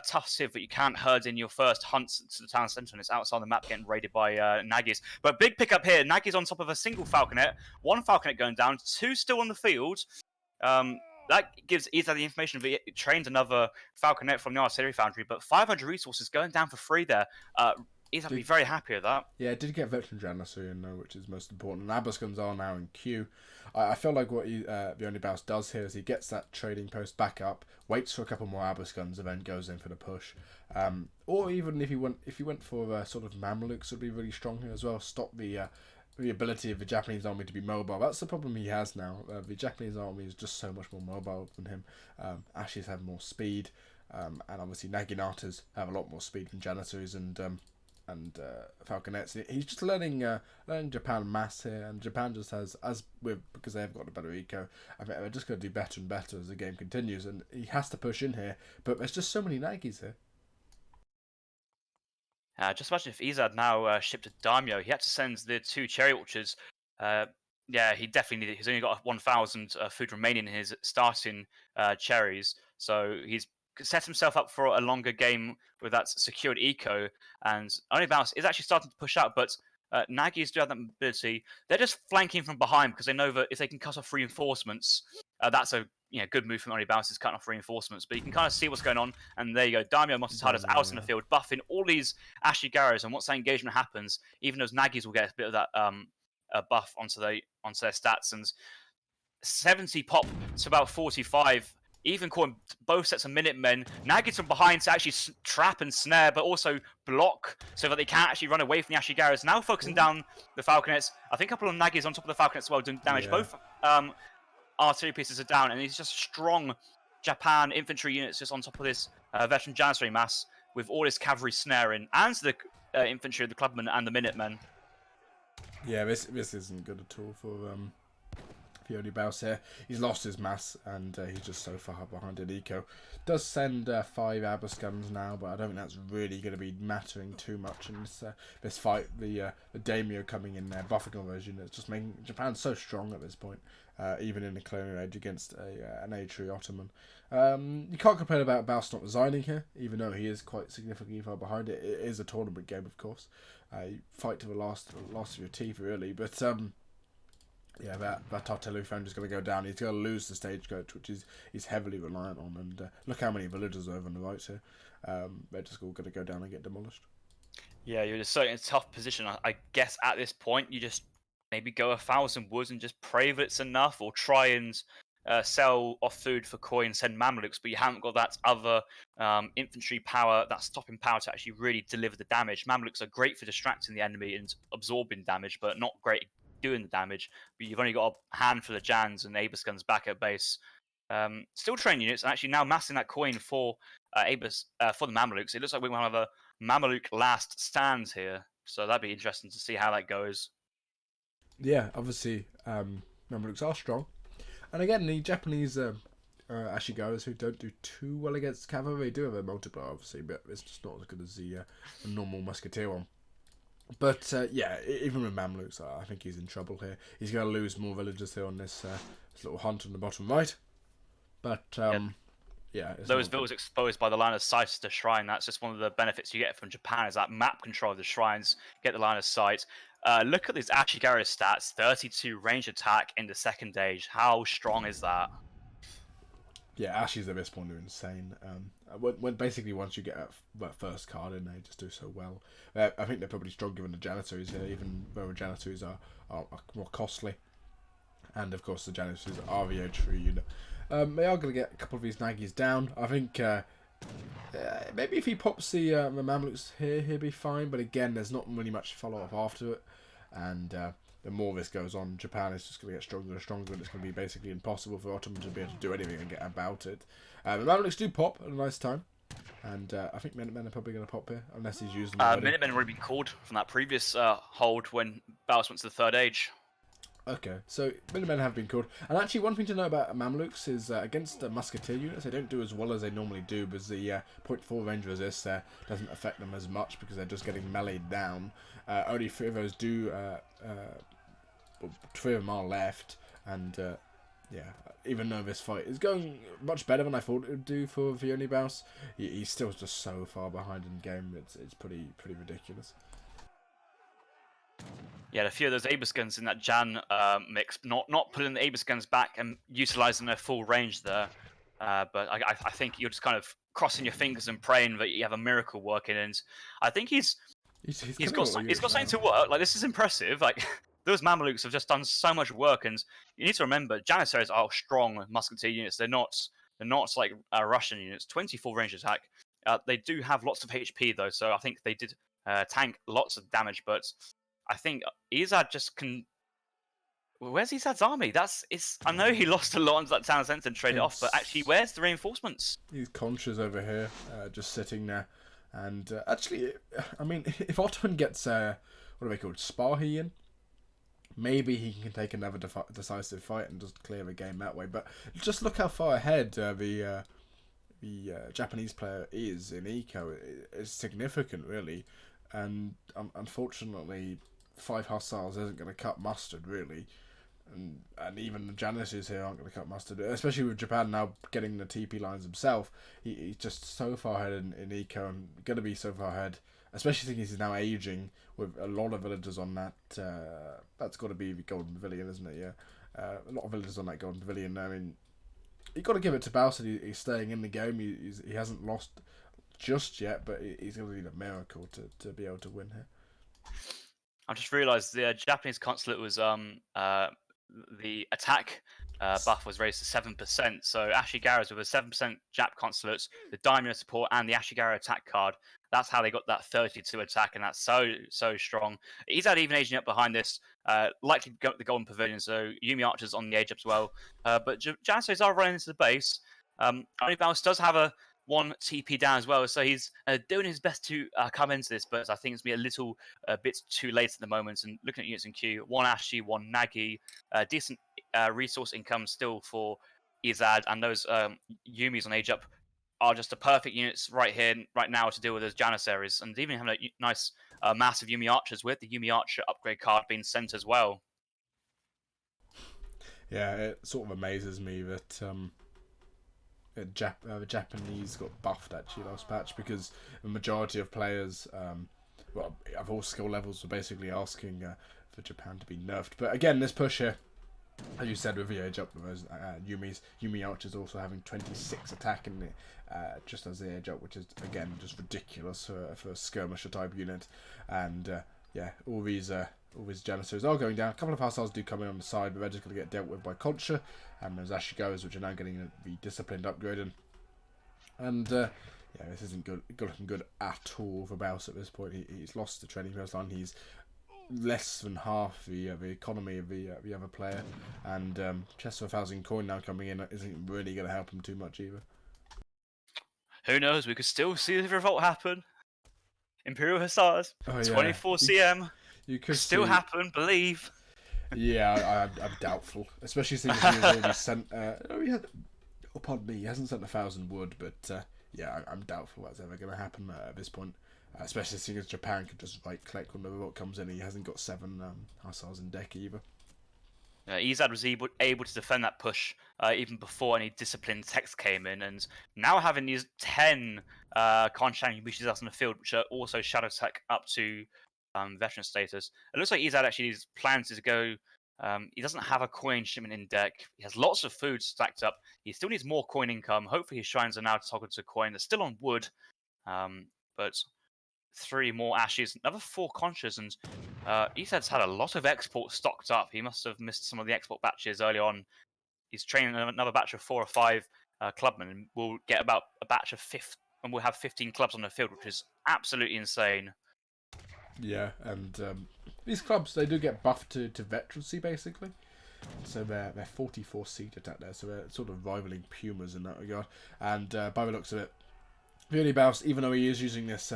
Speaker 1: tough civ that you can't herd in your first hunts to the town centre and it's outside the map getting raided by Nagis. But big pickup here, Nagis on top of a single Falconet, 1 Falconet going down, 2 still on the field. That gives Ezad the information that he trained another Falconet from the artillery foundry, but 500 resources going down for free there. Ezad would be very happy with that.
Speaker 2: Yeah, did get veteran Janissary in, which is most important. And Abuskans are now in queue. I feel like what theonlybaus does here is he gets that trading post back up, waits for a couple more Abuskans, and then goes in for the push. Or even if he went for sort of Mamluks, would be really strong here as well. Stop the ability of the Japanese army to be mobile. That's the problem he has now. The Japanese army is just so much more mobile than him. Ashis have more speed, and obviously Naginatas have a lot more speed than Janissaries and Falconets. He's just learning Japan mass here, and Japan just has, because they have got a better eco, I think they're just going to do better and better as the game continues, and he has to push in here, but there's just so many Nagis here.
Speaker 1: Just imagine if Ezad now shipped a daimyo, he had to send the 2 cherry orchards. Yeah, he definitely needed. He's only got 1,000 food remaining in his starting cherries, so he's set himself up for a longer game with that secured eco. And theonlybaus is actually starting to push out, but Nagis do have that ability. They're just flanking from behind because they know that if they can cut off reinforcements, that's a good move from theonlybaus is cutting off reinforcements. But you can kind of see what's going on, and there you go. Daimyo Mosatada's out in the field, buffing all these Ashigaras, and once that engagement happens, even those Nagis will get a bit of that buff onto their stats, and 70 pop to about 45. Even calling both sets of Minutemen. Nagis from behind to actually trap and snare, but also block so that they can't actually run away from the Ashigaras. Now focusing down the Falconets. I think a couple of Nagis on top of the Falconets as well doing damage. Yeah. Both artillery pieces are down, and he's just strong Japan infantry units just on top of this veteran Janissary mass with all this cavalry snaring and the infantry of the Clubmen and the Minutemen.
Speaker 2: Yeah, this isn't good at all for theonlybaus here. He's lost his mass, and he's just so far behind in eco. Does send 5 Abus guns now, but I don't think that's really going to be mattering too much in this fight. The daimyo coming in there, buffing all those units, just making Japan so strong at this point, even in the colonial age against an A3 Ottoman. You can't complain about Baus not resigning here, even though he is quite significantly far behind. It is a tournament game, of course. You fight to the last of your teeth, really, but yeah, that Tartelu found is going to go down. He's going to lose the stagecoach, which he's heavily reliant on. And look how many villagers are over on the right here. They're just all going to go down and get demolished.
Speaker 1: Yeah, you're just so in a tough position. I guess at this point, you just maybe go 1,000 woods and just pray that it's enough, or try and sell off food for coin, send Mamluks, but you haven't got that other infantry power, that stopping power to actually really deliver the damage. Mamluks are great for distracting the enemy and absorbing damage, but not great doing the damage. But you've only got a handful of Jans and Abus guns back at base. Still train units, and actually now massing that coin for Abus for the Mamluks. It looks like we want to have a Mamluk last stand here, so that'd be interesting to see how that goes.
Speaker 2: Yeah, obviously Mamluks are strong, and again the Japanese Ashigaras, who don't do too well against cavalry, do have a multiplier obviously, but it's just not as good as the normal musketeer one. But yeah, even with Mamluks, I think he's in trouble here. He's going to lose more villagers here on this little hunt on the bottom right. But yeah,
Speaker 1: those villas exposed by the line of sight to the shrine. That's just one of the benefits you get from Japan, is that map control of the shrines. Get the line of sight. Look at these Ashigara stats: 32 range attack in the second age. How strong is that?
Speaker 2: Yeah, Ashies at this point are insane. When basically once you get that first card in, they just do so well. I think they're probably stronger than the Janissaries here, even though the Janissaries are more costly. And of course the Janissaries are the AoE3 unit. They are going to get a couple of these Nagis down. I think maybe if he pops the Mamluks here, he'll be fine. But again, there's not really much follow-up after it. And the more this goes on, Japan is just going to get stronger and stronger, and it's going to be basically impossible for Ottoman to be able to do anything and get about it. The Mamluks do pop at a nice time, and I think Minutemen are probably going to pop here, unless he's used them already.
Speaker 1: Minutemen have already been called from that previous hold when Baus went to the third age.
Speaker 2: Okay, so Minutemen have been called. And actually, one thing to know about Mamluks is against Musketeer units, they don't do as well as they normally do, because the 0.4 range resist there doesn't affect them as much, because they're just getting meleeed down. Only 3 of those do, 3 of them are left, and yeah, even though this fight is going much better than I thought it would do for theonlybaus, he's still just so far behind in game. It's pretty ridiculous.
Speaker 1: Yeah, a few of those Abus guns in that Jan mix, not putting the Abus guns back and utilising their full range there. But I think you're just kind of crossing your fingers and praying that you have a miracle working. And I think he's got something to work. Like, this is impressive. Like, those Mamluks have just done so much work, and you need to remember, Janissaries are strong musketeer units. They're not like Russian units. 24 range attack. They do have lots of HP though, so I think they did tank lots of damage, but I think Ezad just can. Where's Ezad's army? I know he lost a lot into that town centre and traded it off, but actually, where's the reinforcements?
Speaker 2: These Conchas over here, just sitting there, and actually, I mean, if Ottoman gets what are they called, Spahi in, maybe he can take another decisive fight and just clear the game that way. But just look how far ahead the Japanese player is in eco. It's significant, really, and unfortunately, 5 hostiles isn't going to cut mustard, really. And even the Janissaries here aren't going to cut mustard, especially with Japan now getting the TP lines himself. He's just so far ahead in eco, and going to be so far ahead, especially thinking he's now aging with a lot of villagers on that. That's got to be the Golden Pavilion, isn't it? Yeah, a lot of villagers on that Golden Pavilion. I mean, you got to give it to Baus. He's staying in the game. He hasn't lost just yet, but he's going to need a miracle to be able to win here.
Speaker 1: I just realised the Japanese consulate was the attack buff was raised to 7%. So Ashigaras with a 7% Jap consulates, the daimyo support, and the Ashigara attack card. That's how they got that 32 attack, and that's so strong. Ezad even aging up behind this, likely to go to the Golden Pavilion. So Yumi Archers on the age up as well. But Janissaries are running into the base. Baus does have one TP down as well. So he's doing his best to come into this, but I think it's going to be a little bit too late at the moment. And looking at units in queue, one Ashy, one Nagi, decent resource income still for Ezad, and those Yumis on age up are just the perfect units right here, right now to deal with those Janissaries, and even having a nice massive Yumi Archers with the Yumi Archer upgrade card being sent as well.
Speaker 2: Yeah, it sort of amazes me that the Japanese got buffed actually last patch, because the majority of players, well, of all skill levels, were basically asking for Japan to be nerfed. But again, this push here, as you said, with the age up, with those Yumi Archers also having 26 attack in it, just as the age up, which is again just ridiculous for a skirmisher type unit. And yeah, all these Janissaries are going down. A couple of hostiles do come in on the side, but they're just going to get dealt with by culture. And there's Ashigoas, which are now getting the disciplined upgraded. And yeah, this isn't looking good at all for Baus at this point. He's lost the training first line. He's less than half the economy of the other player, and chest for 1,000 coin now coming in isn't really going to help him too much either.
Speaker 1: Who knows? We could still see the revolt happen. Imperial Hussars, 24 CM.
Speaker 2: You could
Speaker 1: still happen. Believe.
Speaker 2: Yeah, I'm doubtful, especially since he has already sent. Pardon me, he hasn't sent 1,000 wood, but yeah, I'm doubtful that's ever going to happen at this point. Especially seeing as Japan could just right-click when the revolt comes in. He hasn't got 7 hussars in deck either.
Speaker 1: Ezad was able to defend that push even before any disciplined text came in, and now having these 10 Konshan Yubishis on the field, which are also Shadow Tech up to veteran status. It looks like Ezad actually plans to go. He doesn't have a coin shipment in deck. He has lots of food stacked up. He still needs more coin income. Hopefully his shrines are now toggled to coin. They're still on wood, but 3 more Ashes, another 4 Conchas, and Ezad's had a lot of export stocked up. He must have missed some of the export batches early on. He's training another batch of 4 or 5 clubmen, and we'll get about a batch of 5, and we'll have 15 clubs on the field, which is absolutely insane.
Speaker 2: Yeah, and these clubs, they do get buffed to veterancy basically. So they're 44 seat attack there, so they're sort of rivaling Pumas in that regard. And by the looks of it, theonlybaus, even though he is using this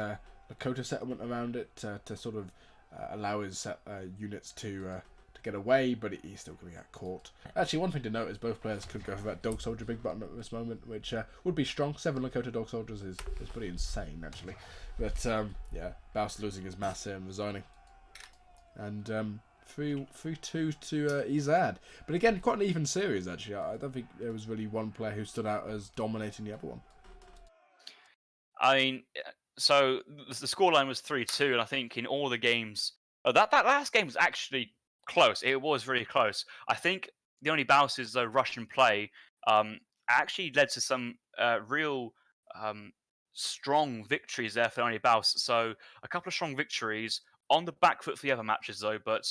Speaker 2: Lakota settlement around it to sort of allow his units to get away, but he's still going to get caught. Actually, one thing to note is both players could go for that Dog Soldier big button at this moment, which would be strong. 7 Lakota Dog Soldiers is pretty insane, actually. But yeah, Baus losing his mass here and resigning. And 3-2 to Ezad. But again, quite an even series, actually. I don't think there was really one player who stood out as dominating the other one.
Speaker 1: I mean, so the scoreline was 3-2, and I think in all the games, that last game was actually close. It was really close. I think theonlybaus's Russian play actually led to some real strong victories there for theonlybaus. So a couple of strong victories on the back foot for the other matches, though. But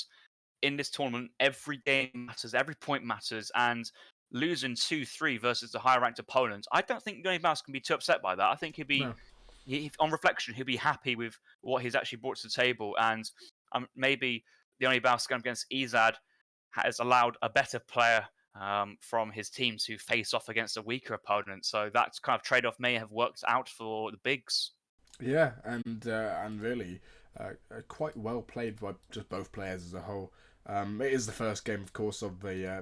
Speaker 1: in this tournament, every game matters, every point matters, and losing 2-3 versus the higher ranked opponent, I don't think theonlybaus can be too upset by that. I think he'd be. No. On reflection, he'll be happy with what he's actually brought to the table, and maybe theonlybaus going against Ezad has allowed a better player from his team to face off against a weaker opponent. So that kind of trade-off may have worked out for the bigs.
Speaker 2: Yeah, and really quite well played by just both players as a whole. It is the first game, of course, of the